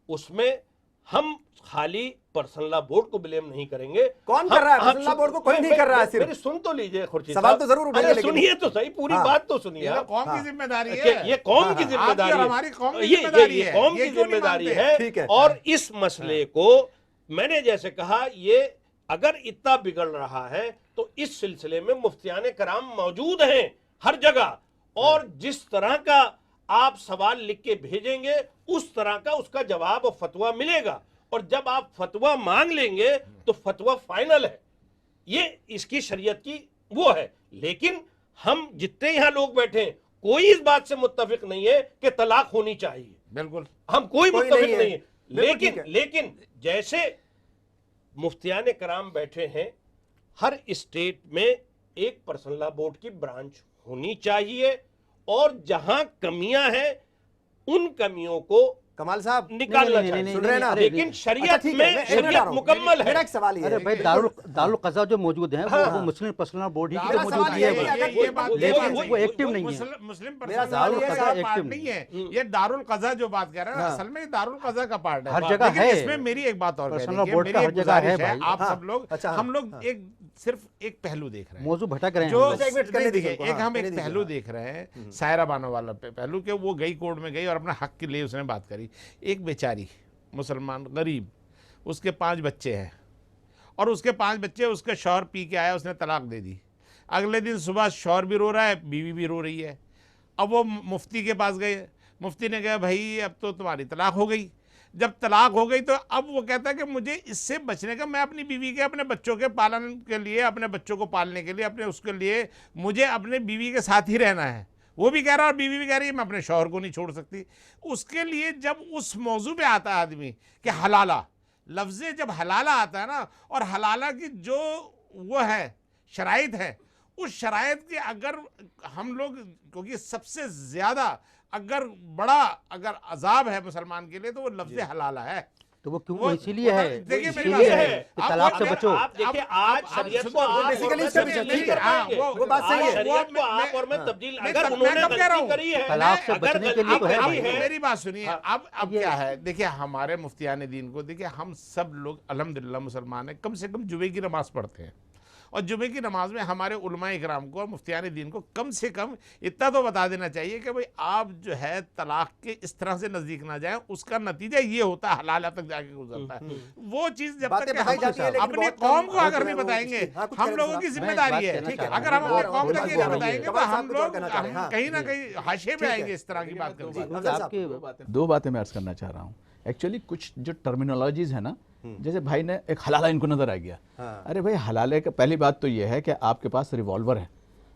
उसमें हम खाली पर्सनल लॉ बोर्ड को ब्लेम नहीं करेंगे। कौन कर रहा है पर्सनल लॉ बोर्ड को? कोई नहीं कर रहा है। सिर्फ मेरी सुन तो लीजिए खुर्शीद सवाल तो जरूर उठाइए, लेकिन सुनिए तो सही, पूरी बात तो सुनिए। कौम की जिम्मेदारी है, ये कौम की जिम्मेदारी है, हमारी कौम की ये जिम्मेदारी है, कौम ये की क्यों नहीं जिम्मेदारी मानते? है। ठीक है। और इस मसले को मैंने जैसे कहा, ये अगर इतना बिगड़ रहा है तो इस सिलसिले में मुफ्तियाने कराम मौजूद हैं हर जगह, और जिस तरह का आप सवाल लिख के भेजेंगे उस तरह का उसका जवाब और फतवा मिलेगा, और जब आप फतवा मांग लेंगे तो फतवा फाइनल है। ये इसकी शरीयत की वो है। लेकिन हम जितने यहां लोग बैठे हैं कोई इस बात से मुत्तफिक नहीं है कि तलाक होनी चाहिए, बिल्कुल हम कोई मुत्तफिक नहीं है। बिल्कुल ठीक है। लेकिन जैसे मुफ्तियाने कराम बैठे हैं, हर स्टेट में एक पर्सनल लॉ बोर्ड की ब्रांच होनी चाहिए, और जहां कमियां हैं उन कमियों को कमाल साहब निकालना नहीं, चाहिए। सुन रहे हैं ना? लेकिन शरीयत में शरीयत मुकम्मल है। मेरा एक सवाल ये अरे है। भाई दारुल कज़ा जो मौजूद है वो मुस्लिम पर्सनल बॉडी की मेरा तो सवाल मौजूद ये है है कि भाई। अगर ये बात वो एक्टिव नहीं है। मुस्लिम मेरा पर्सनल सवाल लॉ ये है का कि पार्ट एक्टिव नहीं है, ये दारुल कज़ा जो बात कर रहे हैं ना, असल में ये दारुल कज़ा का पार्ट है हर जगह लेकिन है। इसमें मेरी एक बात और पर्सनल कहनी है, बोर्ड का मेरी हर एक जगह है गुजारिश है, भाई। आप सब लोग अच्छा, हम लोग एक सिर्फ एक पहलू देख रहे हैं, मौजू भटक रहे हैं जो हम लोग। अच्छा, एक मिनट करने दीजिए एक उनको, हाँ, हम एक करने दीजिए, पहलू हाँ। देख रहे हैं, सायरा बानो वाला पहलू के वो गई कोर्ट में गई और अपना हक के लिए उसने बात करी। एक बेचारी मुसलमान गरीब, उसके 5 बच्चे हैं और उसके 5 बच्चे, उसका शौहर पी के आया, उसने तलाक दे दी। अगले दिन सुबह शौहर भी रो रहा है, बीवी भी रो रही है। अब वो मुफ्ती के पास गए, मुफ्ती ने कहा भाई अब तो तुम्हारी तलाक हो गई। जब तलाक हो गई तो अब वो कहता है कि मुझे इससे बचने का, मैं अपनी बीवी के, अपने बच्चों के पालन के लिए, अपने बच्चों को पालने के लिए, अपने उसके लिए मुझे अपने बीवी के साथ ही रहना है। वो भी कह रहा है और बीवी भी कह रही है मैं अपने शौहर को नहीं छोड़ सकती। उसके लिए जब उस मौजू पे आता है आदमी कि हलाला, लफ्ज़ जब हलाला आता है ना, और हलाला की जो वो है शराइत है, उस शराइत के अगर हम लोग, क्योंकि सबसे ज़्यादा अगर बड़ा अगर अजाब है मुसलमान के लिए तो वो लफ्ज़ हलाला है। तो वो क्यों? वो इसीलिए है, देखिए मेरी इसीलिए बात है है, कि तलाक से बचो। आप देखिए आज शरीयत को आप बेसिकली इसका पीछे ठीक है, हाँ, वो बात सही है। शरीयत को आप और मैं तब्दील, नहीं, अगर तब उन्होंने मैं कब कह रहा गलती हूँ? करी है, तलाक से अगर बचने के लिए तो गलती है करी भाई। मेरी बात सुनिए, अब क्या है, देखिए हमारे मुफ्तियाने दीन को देखिए, हम सब लोग अल्हम्दुलिल्लाह मुसलमान हैं, कम से कम जुमे की नमाज पढ़ते हैं, और जुमे की नमाज में हमारे उलमाए इकराम को और मुफ्तियाने दीन को कम से कम इतना तो बता देना चाहिए कि भाई आप जो है तलाक के इस तरह से नजदीक ना जाएं, उसका नतीजा ये होता है हलाला तक जाके गुजरता है। वो चीज़ जब बातें तक बताई हम जाती है, लेकिन अपनी बहुत कम कौम को होती अगर है नहीं वो बताएंगे, उसकी। हाँ, कुछ हम कह रहे लोगों थे की साहब। जिम्मेदारी है। ठीक है, अगर हम अपनी कौम तक ये नहीं बोल रही है। बताएंगे तो कमाल साहब हम कुछ और लोग कहना चाह रहे हैं, हाँ। कहीं ना कहीं हाशिए पे आएंगे इस तरह की बात जी, करके। अफजल साहब। आपकी दो बातें मैं अर्ज करना चाह रहा हूँ। एक्चुअली कुछ जो टर्मिनोलॉजीज है ना, जैसे भाई ने एक हलाला इनको नजर आ गया। अरे भाई हलाले का पहली बात तो ये है कि आपके पास रिवॉल्वर है।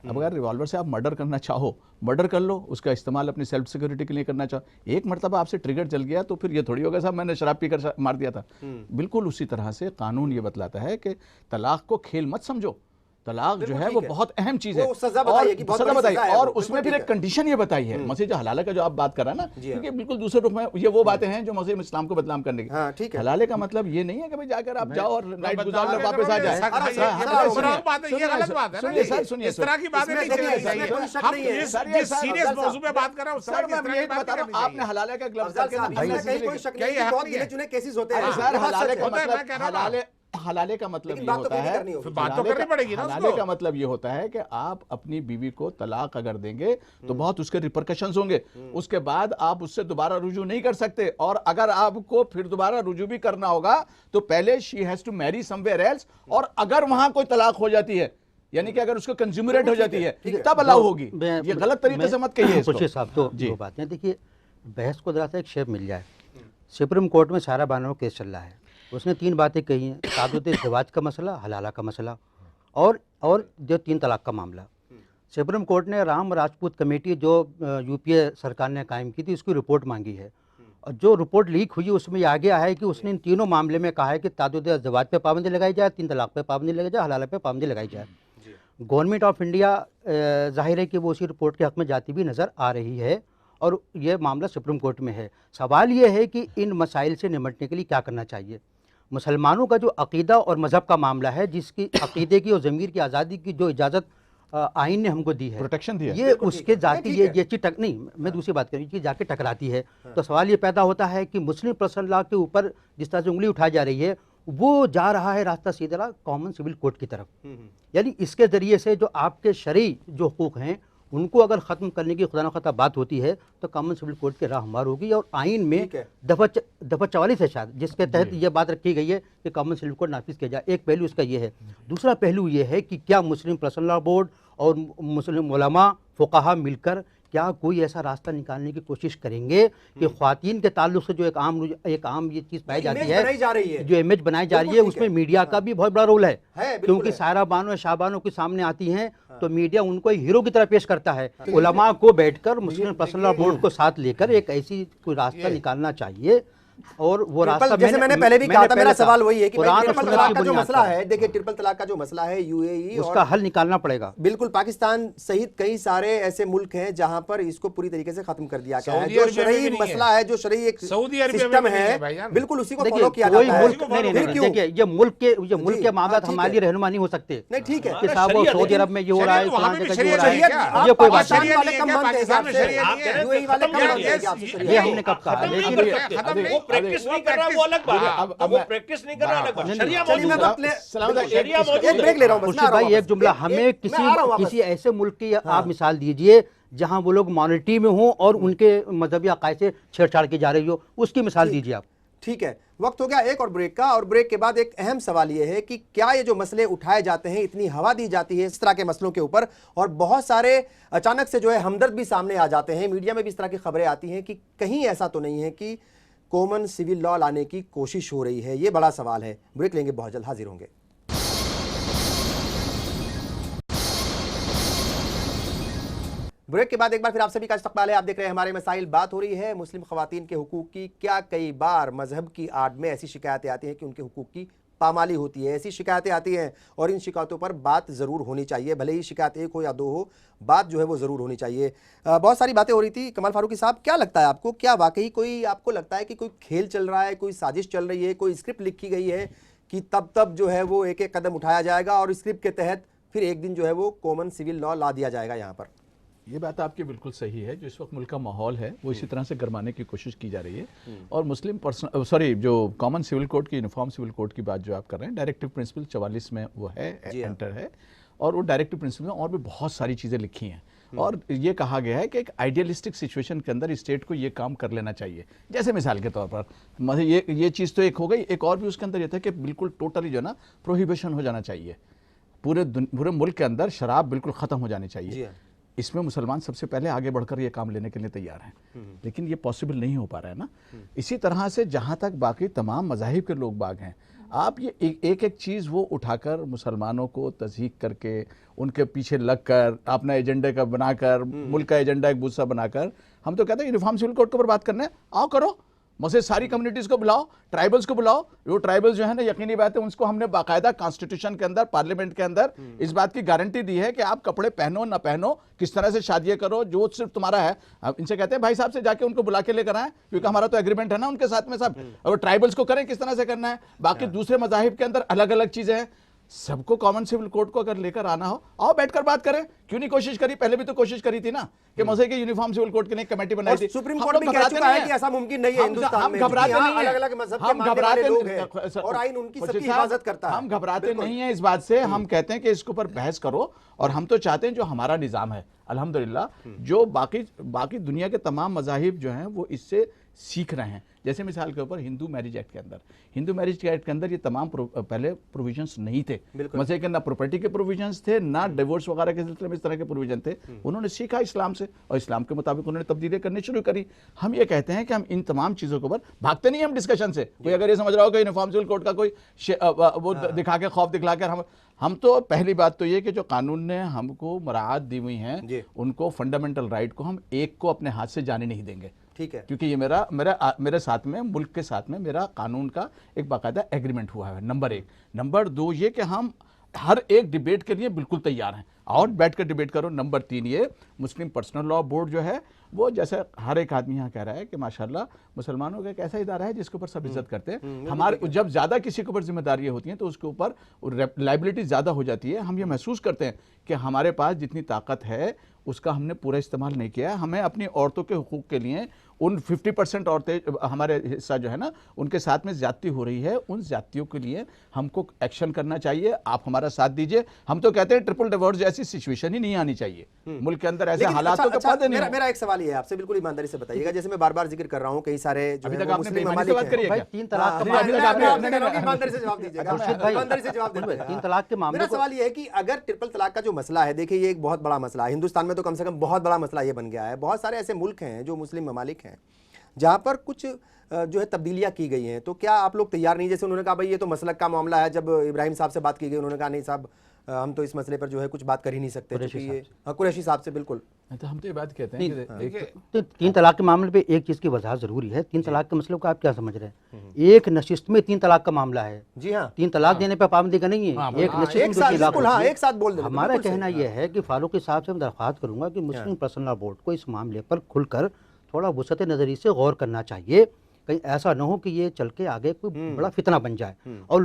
अब अगर रिवॉल्वर से आप मर्डर करना चाहो, मर्डर कर लो, उसका इस्तेमाल अपनी सेल्फ सिक्योरिटी के लिए करना चाहो। एक मरतबा आपसे ट्रिगर चल गया तो फिर ये थोड़ी होगा साहब मैंने शराब पीकर मार दिया था। बिल्कुल उसी तरह से कानून ये बतलाता है कि तलाक को खेल मत समझो, तलाक जो है ठीक वो है। बहुत अहम चीज है। वो सजा बताइए कि बहुत सजा बड़ी बताइए, सजा है और वो, उसमें बिल्कुल फिर ठीक एक है। कंडीशन ये बताई है मसीह जो हलाले का जो आप बात कर रहे हैं ना, जी हाँ। क्योंकि बिल्कुल दूसरे रुख में ये वो बातें हैं जो मसीह इस्लाम को बदनाम करने की। हाँ, ठीक है। हलाले का मतलब ये नहीं है कि भाई जाकर आप जाओ और नाइट गुजार लो बदनाम वापस आ करोगे, जाए। सर, अरे, ये सर, बड़ी सुनिए, wrong बात है, ये गलत बात है ना। सुनिए सर, सुनिए इस तरह की बातें इसमें नहीं देखिए, करनी इसमें चाहिए। कोई शक हम नहीं है। जिस सर, ये सर, सीरियस अफजल मौजू पे साहब, बात कर रहे हैं उस तरह सर की मैं इस तरह ये की बात बता रहा करनी हूँ, आपने चाहिए। हलाले का ग्लव्स अफजल करके साहब, ना इसमें कहीं कोई शक नहीं है कहीं कि हक बहुत नहीं है। गिने चुने केसेस होते हैं। अरे हाँ, सर ये बात हलाले सच का है। होता है, मैं मतलब कह रहा हूँ ना। हलाले का मतलब लेकिन ये बात तो होता कहीं है, करनी होगी। फिर बात तो हलाले करनी का- पड़ेगी ना हलाले उसको। का मतलब ये होता है कि आप अपनी बीवी को तलाक अगर देंगे तो बहुत उसके रिपरकशंस होंगे, उसके बाद आप उससे दोबारा रुजू नहीं कर सकते, और अगर आपको फिर दोबारा रुजू भी करना होगा तो पहले she has to marry somewhere else, और अगर वहां कोई तलाक हो जाती है, यानी कि अगर उसको कंज्यूमरेट हो जाती है तब अलाउ होगी। ये गलत तरीके से मत कहिए इसको। खुर्शीद साहब, तो जी। दो बातें देखिए, बहस को जरा सा एक शेप मिल जाए। सुप्रीम कोर्ट में सारा बानो केस चल रहा है, उसने 3 बातें कही हैं, तादुद ज़वाज का मसला, हलाला का मसला, और जो 3 तलाक का मामला। सुप्रीम कोर्ट ने राम राजपूत कमेटी जो यूपीए सरकार ने कायम की थी, उसकी रिपोर्ट मांगी है, और जो रिपोर्ट लीक हुई उसमें ये आगे आया है कि उसने इन तीनों मामले में कहा है कि तादुद ज़वाज पे पाबंदी लगाई जाए, 3 तलाक पे पाबंदी लगाई जाए, हलाला पे पाबंदी लगाई जाए। गवर्नमेंट ऑफ इंडिया जाहिर है कि वो उसी रिपोर्ट के हक में जाती भी नज़र आ रही है, और ये मामला सुप्रीम कोर्ट में है। सवाल ये है कि इन मसाइल से निपटने के लिए क्या करना चाहिए। मुसलमानों का जो अकीदा और मज़हब का मामला है, जिसकी अकीदे की और ज़मीर की आज़ादी की जो इजाज़त आइन ने हमको दी है, प्रोटेक्शन दिया है। ये बिल्कुल उसके ठीक है। जाति ठीक ये है। ये चीज नहीं, मैं दूसरी बात कर रही हूँ कि जाके टकराती है, तो सवाल ये पैदा होता है कि मुस्लिम पर्सनल लॉ के ऊपर जिस तरह से उंगली उठाई जा रही है, वो जा रहा है रास्ता सीधा कॉमन सिविल कोड की तरफ। यानी इसके ज़रिए से जो आपके शरई जो हुकूक हैं उनको अगर ख़त्म करने की खुदा न खास्ता बात होती है तो कॉमन सिविल कोड की राह हमवार होगी, और आइन में ठीक है। दफ़ा 44 है शायद, जिसके तहत ये बात रखी गई है कि कॉमन सिविल कोड नाफिज किया जाए। एक पहलू इसका ये है। दूसरा पहलू ये है कि क्या मुस्लिम पर्सनल लॉ बोर्ड और मुस्लिम उलमा फुक़हा मिलकर क्या कोई ऐसा रास्ता निकालने की कोशिश करेंगे कि ख़वातीन के ताल्लुक से जो एक आम ये चीज़ पाई जाती इमेज बनाई जा रही है, है। जो इमेज बनाई जा रही है, बिल्कुल ठीक उसमें है। मीडिया का भी बहुत बड़ा रोल है, बिल्कुल क्योंकि है। सारा बानो शाहबानो के सामने आती हैं तो मीडिया उनको हीरो की तरह पेश करता है। उलमा को बैठकर मुस्लिम पर्सनल लॉ बोर्ड को साथ लेकर एक ऐसी कोई रास्ता निकालना चाहिए, और वो रास्ता जैसे मैंने पहले भी कहा था, मेरा सवाल वही है कि भाई कुरान और ट्रिपल सुन्नत तलाक की का जो बुनियाद मसला पर है, देखिए ट्रिपल तलाक का जो मसला है यूएई उसका हल निकालना पड़ेगा। बिल्कुल पाकिस्तान सहित कई सारे ऐसे मुल्क हैं जहां पर इसको पूरी तरीके से खत्म कर दिया गया है। सऊदी जो अरबिया में शरई भी नहीं मसला है, जो शरई एक सऊदी अरबिया में सिस्टम भी नहीं है है, भाईजान। बिल्कुल उसी को देखिए, फॉलो किया कोई जाता है। मुल्क नहीं, फिर नहीं, क्यों? देखिए ये मुल्क के मामला ठीक है। हमारी रहनुमा नहीं हो सकते नहीं, ठीक है। कि साहब वो शरियत, सऊदी अरब में ये हो रहा है, शरियत वहाँ फलां पे भी जगह ये हो रहा है, शरियत है क्या? ये कोई बात पाकिस्तान नहीं। वाले कम मानते हैं पाकिस्तान में आपसे। शरियत नहीं है। यूएई वाले कम खत्म मानते हैं नहीं कि आपसे है। शरियत ये है। हमने कब कहा, खत्म नहीं लेकिन कर ये- सकते। खत्म नहीं। वो प्रैक्टिस नहीं कर रहा, वो अलग बात है। अब वो मैं- प्रैक्टिस नहीं कर रहा, अलग बात। नहीं, शरिया चलिए, मैं मौजूद तो है। प्ले- सलाम अलैकुम। शरिया मौजूद एक है। ब्रेक ले रहा हूं बस, खुर्शीद भाई, एक जुमला हमें मैं आ रहा हूं वापस। किसी ऐसे मुल्क की आप मिसाल दीजिए जहां वो लोग मॉनिटरी में हो और उनके मजहबी अकायद से छेड़छाड़ की जा रही हो, उसकी मिसाल दीजिए आप। ठीक है, वक्त हो गया एक और ब्रेक का, और ब्रेक के बाद एक अहम सवाल यह है कि क्या ये जो मसले उठाए जाते हैं, इतनी हवा दी जाती है इस तरह के मसलों के ऊपर, और बहुत सारे अचानक से जो है हमदर्द भी सामने आ जाते हैं, मीडिया में भी इस तरह की खबरें आती हैं कि कहीं ऐसा तो नहीं है कि कॉमन सिविल लॉ लाने की कोशिश हो रही है। ये बड़ा सवाल है। ब्रेक लेंगे, बहुत जल्द हाजिर होंगे। ब्रेक के बाद एक बार फिर आप सभी का इस्तकबाल है। आप देख रहे हैं हमारे मसाइल। बात हो रही है मुस्लिम खवातीन के हुकूक की। क्या कई बार मजहब की आड़ में ऐसी शिकायतें आती हैं कि उनके हुकूक की पामाली होती है? ऐसी शिकायतें आती हैं और इन शिकायतों पर बात ज़रूर होनी चाहिए, भले ही शिकायत एक हो या दो हो, बात जो है वो ज़रूर होनी चाहिए। बहुत सारी बातें हो रही थी। कमाल फारूकी साहब, क्या लगता है आपको, क्या वाकई कोई आपको लगता है कि कोई खेल चल रहा है, कोई साजिश चल रही है, कोई स्क्रिप्ट लिखी गई है कि तब जो है वो एक एक कदम उठाया जाएगा और स्क्रिप्ट के तहत फिर एक दिन जो है वो कॉमन सिविल लॉ ला दिया जाएगा यहाँ पर? ये बात आपकी बिल्कुल सही है। जो इस वक्त मुल्क का माहौल है वो इसी तरह से गरमाने की कोशिश की जा रही है, और मुस्लिम जो कॉमन सिविल कोड की, यूनिफॉर्म सिविल कोड की बात जो आप कर रहे हैं, डायरेक्टिव प्रिंसिपल 44 में वो है, एंटर है, और वो डायरेक्टिव प्रिंसिपल में और भी बहुत सारी चीज़ें लिखी हैं, और ये कहा गया है कि एक आइडियलिस्टिक सिचुएशन के अंदर स्टेट को ये काम कर लेना चाहिए। जैसे मिसाल के तौर पर मतलब ये चीज़ तो एक हो गई, एक और भी उसके अंदर ये था कि बिल्कुल टोटली जो है ना प्रोहिबिशन हो जाना चाहिए, पूरे मुल्क के अंदर शराब बिल्कुल ख़त्म हो जानी चाहिए। इसमें मुसलमान सबसे पहले आगे बढ़कर ये काम लेने के लिए तैयार हैं, लेकिन ये पॉसिबल नहीं हो पा रहा है ना। इसी तरह से जहाँ तक बाकी तमाम मज़ाहिब के लोग बाग हैं, आप ये एक एक चीज़ वो उठाकर मुसलमानों को तज़हीक करके उनके पीछे लगकर अपना एजेंडे का बनाकर, मुल्क का एजेंडा एक दूसरा बनाकर, हम तो कहते हैं यूनिफॉर्म सिविल कोड के ऊपर बात करना है, आओ करो, मसजिद सारी कम्युनिटीज को बुलाओ, ट्राइबल्स को बुलाओ। वो ट्राइबल्स जो है ना, यकीनी बात है, उनको हमने बाकायदा कॉन्स्टिट्यूशन के अंदर, पार्लियामेंट के अंदर इस बात की गारंटी दी है कि आप कपड़े पहनो ना पहनो, किस तरह से शादियां करो, जो सिर्फ तुम्हारा है। अब इनसे कहते हैं भाई साहब से जाके उनको बुला के लेकर आए, क्योंकि हमारा तो एग्रीमेंट है ना उनके साथ में सब। और ट्राइबल्स को करें किस तरह से करना है। बाकी दूसरे मजाहिब के अंदर अलग अलग चीजें हैं, सबको कॉमन सिविल कोड को अगर लेकर आना हो, आओ बैठकर बात करें। क्यों नहीं कोशिश करी? पहले भी तो कोशिश करी थी ना कि मसजिद के यूनिफॉर्म सिविल कोड के लिए कमेटी बनाई थी। सुप्रीम कोर्ट भी कह चुका है कि ऐसा मुमकिन नहीं है हिंदुस्तान में। हम घबराते नहीं हैं, अलग-अलग मजहब के मानने वाले लोग हैं और आइन उनकी सबकी हिफाजत करता है। हम घबराते नहीं हैं इस बात से। हम कहते हैं कि इसके ऊपर बहस करो, और हम तो चाहते हैं जो हमारा निज़ाम है अल्हम्दुलिल्लाह, जो बाकी दुनिया के तमाम मज़ाहिब जो हैं वो इससे सीख रहे हैं। जैसे मिसाल के ऊपर हिंदू मैरिज एक्ट के अंदर ये तमाम पहले प्रोविजंस नहीं थे। मसले के ना प्रॉपर्टी के प्रोविजंस थे, ना डिवोर्स वगैरह के सिलसिले में इस तरह के प्रोविजन थे। उन्होंने सीखा इस्लाम से, और इस्लाम के मुताबिक उन्होंने तब्दीली करनी शुरू करी। हम ये कहते हैं कि हम इन तमाम चीज़ों के ऊपर भागते नहीं, हम डिस्कशन से। कोई अगर ये समझ रहा हो कि यूनिफॉर्म सिविल कोड का कोई वो दिखा के खौफ दिखला कर हम तो पहली बात तो ये कि जो कानून ने हमको मराहत दी हुई हैं, उनको फंडामेंटल राइट को हम एक को अपने हाथ से जाने नहीं देंगे। ठीक है, क्योंकि ये मेरे साथ में, मुल्क के साथ में मेरा कानून का एक बाकायदा एग्रीमेंट हुआ है, नंबर 1। नंबर 2 ये कि हम हर एक डिबेट के लिए बिल्कुल तैयार हैं, और बैठ कर डिबेट करो। नंबर 3 ये मुस्लिम पर्सनल लॉ बोर्ड जो है वो, जैसे हर एक आदमी यहाँ कह रहा है कि माशाल्लाह मुसलमानों का एक ऐसा इदारा है जिसके ऊपर सब इज्जत करते हैं। हमारे जब ज़्यादा किसी के ऊपर जिम्मेदारियाँ होती हैं तो उसके ऊपर लाइबिलिटी ज़्यादा हो जाती है। हम ये महसूस करते हैं कि हमारे पास जितनी ताकत है उसका हमने पूरा इस्तेमाल नहीं किया है। हमें अपनी औरतों के हुकूक के लिए उन 50% औरतें हमारे हिस्सा जो है ना उनके साथ में ज्यादती हो रही है, उन ज्यादतियों के लिए हमको एक्शन करना चाहिए। आप हमारा साथ दीजिए। हम तो कहते हैं ट्रिपल डिवोर्स जैसी सिचुएशन ही नहीं आनी चाहिए मुल्क के अंदर, ऐसे हालात तो पौधे नहीं। मेरा एक सवाल ये है आपसे, बिल्कुल ईमानदारी से बताइएगा, जैसे मैं बार बार जिक्र कर रहा हूँ, कई सारे जो अभी तक है आपने मुस्लिम बेईमानी से बात करी है क्या? 3 तलाक का ईमानदारी से जवाब दीजिएगा, ईमानदारी से जवाब दीजिएगा। 3 तलाक के मामले मेरा सवाल ये है कि अगर ट्रिपल तलाक का जो मसला है, देखिए ये एक बहुत बड़ा मसला है हिंदुस्तान में, तो कम से कम बहुत बड़ा मसला ये बन गया है। बहुत सारे ऐसे मुल्क हैं जो मुस्लिम ममालिक हैं जहाँ पर कुछ जो है तब्दीलियाँ की गई हैं, तो क्या आप लोग तैयार नहीं? जैसे उन्होंने कहा भाई ये तो मसलक का मामला है, जब इब्राहिम साहब से बात की गई उन्होंने कहा नहीं साहब हम तो इस मसले पर जो है कुछ बात कर ही नहीं सकते, क्योंकि ये कुरैशी साहब से बिल्कुल। तो हम तो ये बात कहते हैं तो 3 तलाक के मामले पे एक चीज़ की वजाहत ज़रूरी है। 3 तलाक के मसले को आप क्या समझ रहे हैं? एक नशिस्त में 3 तलाक का मामला है। जी हाँ, 3 तलाक देने पर पाबंदी का नहीं है, एक नशिस्त में 2 तलाक। एक साथ बोल देना। हमारा कहना यह है कि फारूकी साहब से मैं दरख्वास्त करूंगा कि मुस्लिम पर्सनल लॉ बोर्ड को इस मामले पर खुलकर थोड़ा वसत नज़री से गौर करना चाहिए। कहीं ऐसा न हो कि ये चल के आगे कोई बड़ा फितना बन जाए, और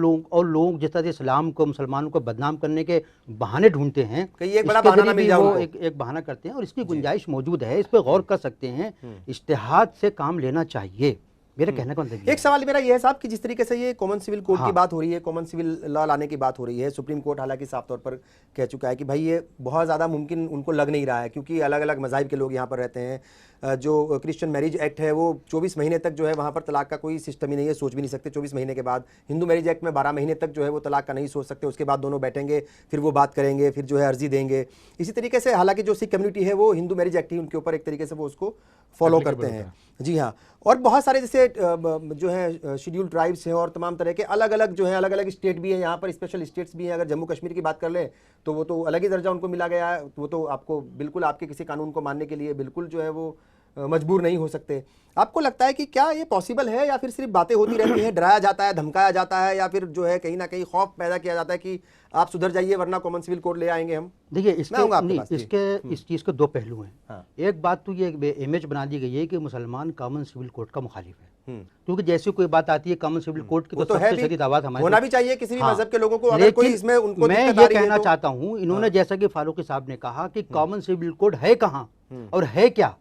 लोग जिस तरह से इस्लाम को, मुसलमानों को बदनाम करने के बहाने ढूंढते हैं, एक बड़ा बहाना मिल जाए वो एक बहाना करते हैं, और इसकी गुंजाइश मौजूद है, इस पर गौर कर सकते हैं, इज्तिहाद से काम लेना चाहिए। मेरा कहने का मतलब एक सवाल मेरा ये है साहब कि जिस तरीके से ये कॉमन सिविल कोड की बात हो रही है, कॉमन सिविल लॉ लाने की बात हो रही है, सुप्रीम कोर्ट हालांकि साफ तौर पर कह चुका है कि भाई ये बहुत ज़्यादा मुमकिन उनको लग नहीं रहा है, क्योंकि अलग अलग मज़ाहिब के लोग यहाँ पर रहते हैं। जो क्रिश्चियन मैरिज एक्ट है वो 24 महीने तक जो है वहाँ पर तलाक का कोई सिस्टम ही नहीं है, सोच भी नहीं सकते 24 महीने के बाद। हिंदू मैरिज एक्ट में 12 महीने तक जो है वो तलाक का नहीं सोच सकते, उसके बाद दोनों बैठेंगे, फिर वो बात करेंगे, फिर जो है अर्जी देंगे। इसी तरीके से हालांकि जो सिख कम्युनिटी है वो हिंदू मैरिज एक्ट ही उनके ऊपर एक तरीके से वो उसको फॉलो करते हैं। जी हाँ, और बहुत सारे जैसे जो है शेड्यूल ट्राइब्स हैं और तमाम तरह के अलग अलग जो है अलग अलग स्टेट भी हैं यहाँ पर, स्पेशल स्टेट्स भी हैं। अगर जम्मू कश्मीर की बात कर लें तो वो तो अलग ही दर्जा उनको मिला गया है, वो तो आपको बिल्कुल आपके किसी कानून को मानने के लिए बिल्कुल जो है वो मजबूर नहीं हो सकते। आपको लगता है कि क्या ये पॉसिबल है, या फिर सिर्फ बातें होती रहती हैं, डराया जाता है, धमकाया जाता है, या फिर जो है कहीं ना कहीं खौफ पैदा किया जाता है कि आप सुधर जाइए वरना कॉमन सिविल कोड ले आएंगे हम? देखिए इस चीज़ के 2 पहलू हैं। हाँ। एक बात तो ये इमेज बना दी गई है कि मुसलमान कॉमन सिविल कोड का मुखालिफ है, क्योंकि जैसी कोई बात आती है कॉमन सिविल कोड की तो सबसे शदीद आवाज़ हमारे होना भी चाहिए किसी भी मजहब के लोगों को। अगर कोई इसमें उनको मैं ये कहना चाहता हूँ, इन्होंने जैसा कि फारूकी साहब ने कहा कि कॉमन सिविल कोड है कहाँ और है क्या,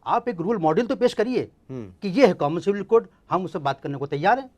आप एक रूल मॉडल तो पेश करिए कि ये है कॉमन सिविल कोड, हम उससे बात करने को तैयार हैं।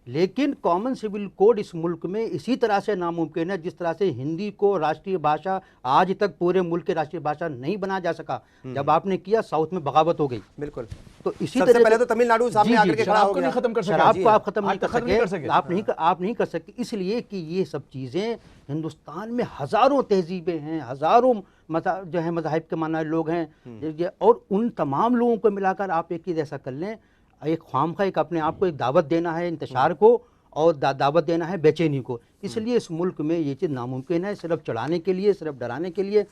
लेकिन कॉमन सिविल कोड इस मुल्क में इसी तरह से नामुमकिन है जिस तरह से हिंदी को राष्ट्रीय भाषा आज तक पूरे मुल्क की राष्ट्रीय भाषा नहीं बनाया जा सका। जब आपने किया साउथ में बगावत हो गई। बिल्कुल। तो इसी तरह पहले तो तमिलनाडु सामने आकर के खड़ा हो गया। शराब को आप खत्म नहीं कर सके, आप नहीं कर सकते, इसलिए कि ये सब चीज़ें हिंदुस्तान में हज़ारों तहजीबें हैं, हज़ारों जो है मज़ाहिब के मानने लोग हैं, और उन तमाम लोगों को मिलाकर आप एक चीज़ ऐसा कर लें, एक ख्वामखा एक अपने आप को एक दावत देना है इंतशार को, और दावत देना है बेचैनी को। इसलिए इस मुल्क में ये चीज़ नामुमकिन है, सिर्फ चढ़ाने के लिए, सिर्फ डराने के लिए।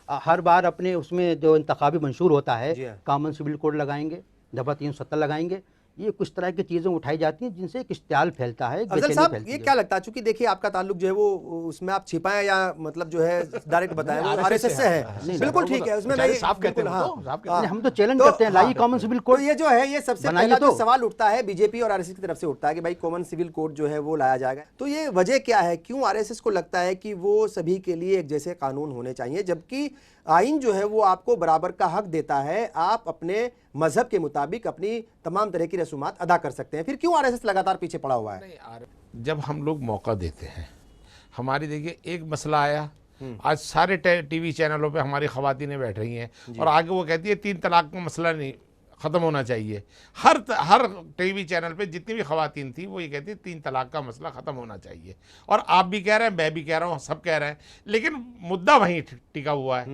हर बार अपने उसमें जो इंतखाबी मंशूर होता है कॉमन सिविल कोड लगाएंगे, दफ़ा 370 लगाएंगे, ये कुछ तरह की चीज़ें उठाई जाती हैं जिनसे एक इश्तियाल फैलता है, एक अफजल बेचैनी साहब, फैलती ये है। क्या लगता है, चूंकि देखिए आपका ताल्लुक जो है वो उसमें आप छिपाएं या मतलब जो है डायरेक्ट बताएं, वो आरएसएस से है, बिल्कुल ठीक है, उसमें मैं साफ कहते बिल्कुल, हैं हाँ, वो तो, साफ कहते हाँ। नहीं, हम तो चैलेंज तो- करते हैं, लाइए कॉमन सिविल तो कोड। ये जो है, ये सबसे बनाइए पहला जो तो। सवाल उठता है बीजेपी और आरएसएस की तरफ से उठता है कि भाई कॉमन सिविल कोड जो है वो लाया जाएगा, तो ये वजह क्या है, क्यों आरएसएस को लगता है कि वो सभी के लिए एक जैसे कानून होने चाहिए, जबकि आइन जो है वो आपको बराबर का हक देता है, आप अपने मजहब के मुताबिक अपनी तमाम तरह की रसूमात अदा कर सकते हैं, फिर क्यों आरएसएस लगातार पीछे पड़ा हुआ है? नहीं यार, जब हम लोग मौका देते हैं, हमारी देखिए एक मसला आया, आज सारे टीवी चैनलों पे हमारी खवातीनें बैठ रही हैं और आगे वो कहती है 3 तलाक का मसला नहीं ख़त्म होना चाहिए। हर टीवी चैनल पे जितनी भी खवातीन थी वो ये कहती है 3 तलाक का मसला ख़त्म होना चाहिए, और आप भी कह रहे हैं, मैं भी कह रहा हूँ, सब कह रहे हैं, लेकिन मुद्दा वहीं टिका हुआ है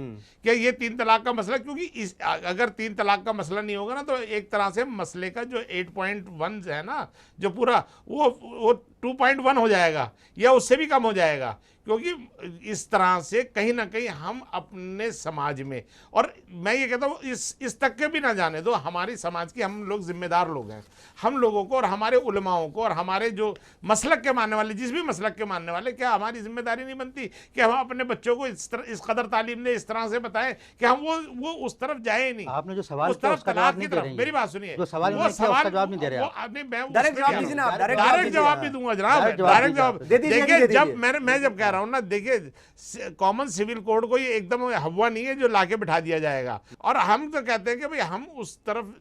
कि ये 3 तलाक का मसला, क्योंकि अगर 3 तलाक का मसला नहीं होगा ना तो एक तरह से मसले का जो 8.1 है ना, जो पूरा वो 2.1 हो जाएगा या उससे भी कम हो जाएगा, क्योंकि इस तरह से कहीं ना कहीं हम अपने समाज में, और मैं ये कहता हूँ इस तक के भी ना जाने दो, हमारी समाज की हम लोग जिम्मेदार लोग हैं, हम लोगों को और हमारे उलमाओं को और हमारे जो मसलक के मानने वाले, जिस भी मसलक के मानने वाले, क्या हमारी जिम्मेदारी नहीं बनती कि हम अपने बच्चों को इस कदर तालीम ने इस तरह से बताएं कि हम वो उस तरफ जाए नहीं। आपने जो सवाल उस किया तरफ उसका तलाक जवाब की नहीं दे तरफ, रही हैं। मेरी बात सुनिए, जो सवाल वो उन्होंने किया उसका जवाब नहीं दे रहे आप। डायरेक्ट जवाब दीजिए ना आप, डायरेक्ट डायरेक्ट जवाब भी दूंगा जनाब, डायरेक्ट जवाब डायरेक्ट दीजिए जवाब। आप। दे दीजिए, देखिए, दे दीजिए। जब मैं जब कह रहा हूँ ना, देखिए कॉमन सिविल कोड को ये एकदम हवा नहीं है जो लाके बिठा दिया जाएगा, और हम तो कहते हैं कि भाई हम उस तरफ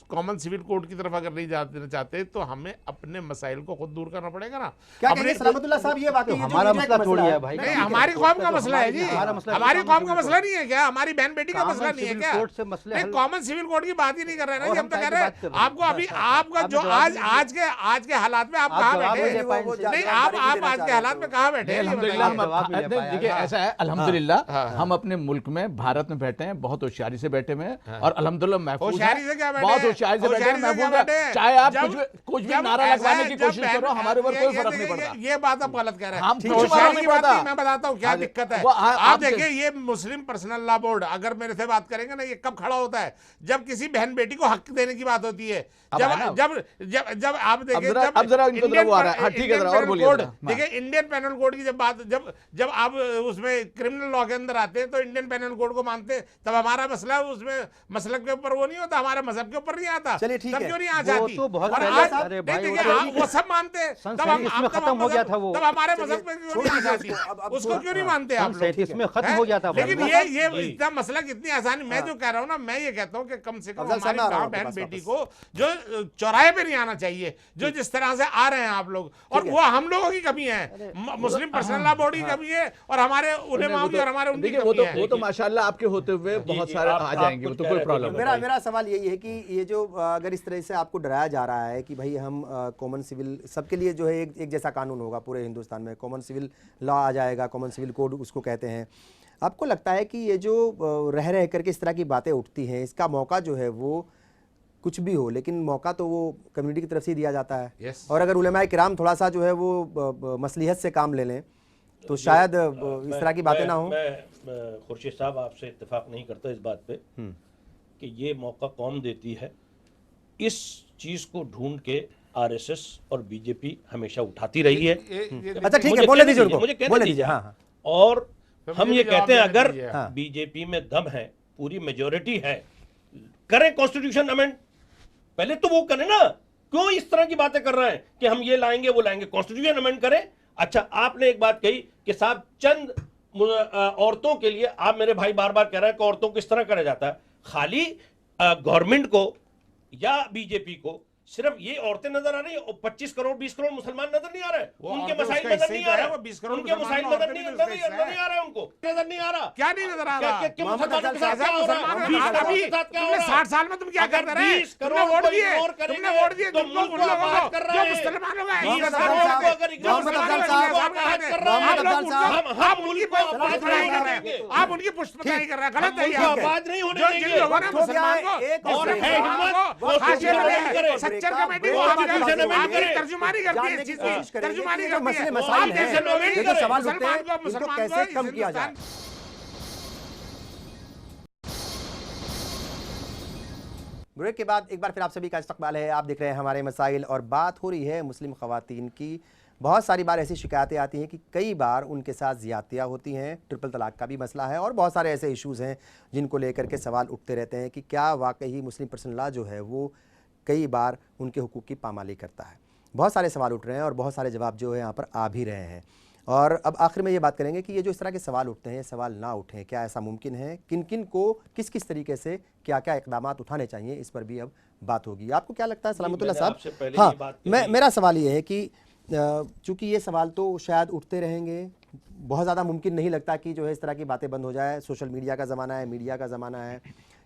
कॉमन सिविल कोड की तरफ अगर नहीं जाना चाहते तो हमें अपने मसाइल को खुद दूर करना पड़ेगा ना। क्या अपने- कहेंगे सलामतुल्लाह साहब, ये वाकई तो ये जो हमारा मीडिया मसला का थोड़ी मसला है भाई। नहीं, हमारी कौम का मसला है जी, हमारा मसला हमारी कॉमन कौम का सिविल मसला नहीं है क्या, हमारी बहन बेटी का कॉमन मसला नहीं है सिविल क्या? कोड से मसले नहीं, हल- कॉमन सिविल कोड की बात ही नहीं कर रहे हैं ना और जी, हम हम तो कह क्या रहे बात कर हैं रहे हैं? आपको अभी आपका आप जो जवाब आज के हालात में आप आप कहाँ जवाब बैठे नहीं हैं? दे पाए इनसे। नहीं, जानकारी आप देना आज चाह के रहे हालात हैं में कहाँ बैठे हैं? ये अल्हम्दुलिल्लाह बताइए। जवाब नहीं दे पाया। देखिए हाँ। ऐसा है, अल्हम्दुलिल्लाह हम अपने मुल्क में, भारत में बैठे हैं, बहुत होशियारी से बैठे हुए हैं, और अल्हम्दुलिल्लाह महफूज होशियारी से क्या हैं, बैठे बहुत हैं? होशियारी से बैठे हैं, होशियारी से क्या महफूज बैठे हैं। हैं? चाहे आप जब- कुछ भी जब नारा ऐसा लगवाने है, की जब कोशिश बहन- करो, हमारे ऊपर कोई फर्क नहीं पड़ता। ये बात आप गलत कह रहे हैं। हम तो कुछ होशियारी नहीं की बात पड़ता। नहीं, मैं बताता हूँ क्या हाँ, दिक्कत है। वो आप आपसे- देखिए, ये मुस्लिम पर्सनल लॉ बोर्ड अगर मेरे से बात करेंगे ना, ये कब खड़ा होता है? जब किसी बहन बेटी को हक देने की बात होती है, अब जब है ना? जब जब जब आप देखिए, अब जरा इनको जरा वो आ रहा है। हाँ, ठीक है, जरा और बोलिए जरा। देखिए, इंडियन पेनल कोड की जब बात, जब आप उसमें क्रिमिनल लॉ के अंदर आते हैं तो इंडियन पेनल कोड को मानते हैं, तब हमारा मसला उसमें मसलब के ऊपर वो नहीं होता, हमारा मजहब के ऊपर नहीं आता। चलिए, ठीक तब है। क्यों नहीं आ वो जाती? तो बहुत और पहले आज- था। अरे नहीं, भाई, देखिए, वो हाँ, वो सब मानते हैं, सन तब हम 37 में तब हम खत्म हो गया मजहब- था वो। तब हमारे चलिए, मजहब में क्यों छोड़ नहीं आ दीजिए जाती? उसको, अब उसको क्यों नहीं मानते आप लोग? 37 में खत्म हैं? हो गया था भाई। लेकिन अफजल ये इतना मसला कितनी आसानी, मैं जो कह रहा हूँ ना, मैं ये कहता हूँ कि कम से कम अफजल साहब, हमारी मैं आ रहा हूँ बहन आपके बेटी पास को जो चौराहे पे नहीं आना चाहिए, जो जिस तरह से आ रहे हैं आप लोग, और वो हम लोगों की कमी है, मुस्लिम पर्सनल लॉ बोर्ड की कमी है, और हमारे उलेमाओं की और हमारे उनकी देखिए, कमी है। वो तो माशाल्लाह आपके होते हुए बहुत सारे आप आ जाएंगे, वो कुछ तो कह कोई रहे थे, प्रॉब्लम तो नहीं। मेरा सवाल यही है कि ये जो अगर इस तरह से आपको डराया जा रहा है कि भाई हम कॉमन सिविल सबके लिए जो है एक जैसा कानून होगा पूरे हिंदुस्तान में, कॉमन सिविल लॉ आ जाएगा, कॉमन सिविल कोड उसको कहते हैं, आपको लगता है कि ये जो रह करके इस तरह की बातें उठती हैं, इसका मौका जो है वो कुछ भी हो, लेकिन मौका तो वो कम्युनिटी की तरफ से ही दिया जाता है, Yes. और अगर उलेमाए किराम थोड़ा सा जो है वो मसलिहत से काम ले लें तो शायद इस तरह की बातें ना हो। मैं खुर्शीद साहब आपसे इत्तेफाक नहीं करता इस बात पे कि ये मौका कौन देती है। इस चीज को ढूंढ के आरएसएस और बीजेपी हमेशा उठाती रही है। अच्छा, ठीक है, मुझे बोले कहने दीजिए दीजिए, उनको, मुझे कहने बोले दीजिए। दीजिए। हाँ, हाँ। और तो हम मुझे ये भी कहते हैं जवाब देने अगर दीजिए। हाँ। बीजेपी में दम है, पूरी मेजोरिटी है, करें कॉन्स्टिट्यूशन अमेंड, पहले तो वो करें ना। क्यों इस तरह की बातें कर रहे हैं कि हम ये लाएंगे वो लाएंगे? कॉन्स्टिट्यूशन अमेंड करें। अच्छा, आपने एक बात कही कि साहब चंद औरतों के लिए, आप मेरे भाई बार बार कह रहे हैं कि औरतों को इस तरह करा जाता है। खाली गवर्नमेंट को या बीजेपी को सिर्फ ये औरतें नजर आ रही है, 25 करोड़ 20 करोड़ मुसलमान नजर नहीं आ रहे, वो उनके औरतें मसाइल उसका नजर हिस्सा नहीं ही आ तो है, रहे, वो 20 करोड़ उनके मसाइल मुसलमान नजर औरतें नहीं भी उसका हिस्सा नहीं आ रहे, उनको नजर नहीं आ रहा। क्या नहीं नजर आ रहा? कि मोहम्मद मुसलमानों के अफजल साथ क्या हो रहा है? 20 करोड़ के साथ क्या हो तुमने रहा है? 60 साल में तुम क्या अगर करते रहे? 20 तुमने करोड़ वोट को दिए, इग्नोर तुमने करेंगे वोट दिए, तो तुम मुल्क उन को लोगों आबाद को कर जो रहे हैं। मुसलमान लोग हैं, 20 मोहम्मद करोड़ अफजल को अगर इग्नोर मोहम्मद करेंगे अफजल तो साहब, मुल्क को आबाद कर रहे हैं। मोहम्मद अफजल साहब, आप उनकी आबाद नहीं कर रहे हैं, करेंगे। आप उनकी पुष्टपताई कर रहे हैं, गलत है ये। मुल्क को आबाद नहीं होने जो देंगे। जिन लोगों ने वक्त हो गया मुसलमान है, एक को और ब्रेक है का, हिम्मत वो हाशिए ब्रेक में करे। है, सच्चर ब्रेक कमेटी का, को ब्रेक आप का, ब्रेक का, आपकी ब्रेक का, तर्जुमानी करती है जानने इस की चीज कोशिश की, करेंगे तर्जुमानी कि जो करती है। मसले मसाइल आप हैं, जैसे लोग ये जो करें, सवाल उठते हैं, मुसलमान को इनको मुसलमान कैसे को कम किया जाए? ब्रेक के बाद एक बार फिर आप सभी का इस्तकबाल है। आप देख रहे हैं हमारे मसाइल और बात हो रही है मुस्लिम ख़वातीन की। बहुत सारी बार ऐसी शिकायतें आती हैं कि कई बार उनके साथ ज़्यादतियाँ होती हैं, ट्रिपल तलाक का भी मसला है और बहुत सारे ऐसे इश्यूज़ हैं जिनको लेकर के सवाल उठते रहते हैं कि क्या वाकई मुस्लिम पर्सनल लॉ जो है वो कई बार उनके हुकूक की पामाली करता है। बहुत सारे सवाल उठ रहे हैं और बहुत सारे जवाब जो है यहाँ पर आ भी रहे हैं। और अब आखिर में ये बात करेंगे कि ये जो इस तरह के सवाल उठते हैं, ये सवाल ना उठें, क्या ऐसा मुमकिन है, किन किन को किस किस तरीके से क्या क्या इकदाम उठाने चाहिए, इस पर भी अब बात होगी। आपको क्या लगता है सलामतुल्लाह साहब? हाँ, मेरा सवाल ये है कि चूँकि ये सवाल तो शायद उठते रहेंगे, बहुत ज़्यादा मुमकिन नहीं लगता कि जो है इस तरह की बातें बंद हो जाए। सोशल मीडिया का ज़माना है, मीडिया का ज़माना है,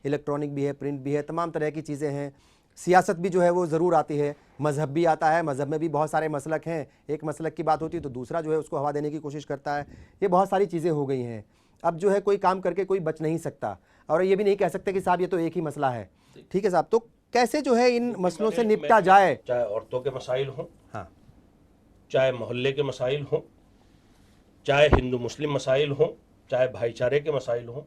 इलेक्ट्रॉनिक भी है, प्रिंट भी है, तमाम तरह की चीज़ें हैं। सियासत भी जो है वो ज़रूर आती है, मज़हब भी आता है, मज़हब में भी बहुत सारे मसलक हैं। एक मसलक की बात होती है तो दूसरा जो है उसको हवा देने की कोशिश करता है। ये बहुत सारी चीज़ें हो गई हैं। अब जो है कोई काम करके कोई बच नहीं सकता और ये भी नहीं कह सकते कि साहब ये तो एक ही मसला है। ठीक है साहब, तो कैसे जो है इन मसलों से निपटा जाए? चाहे औरतों के मसाइल हों, हाँ, चाहे मोहल्ले के मसाइल हों, चाहे हिंदू मुस्लिम मसाइल हों, चाहे भाईचारे के मसाइल हों,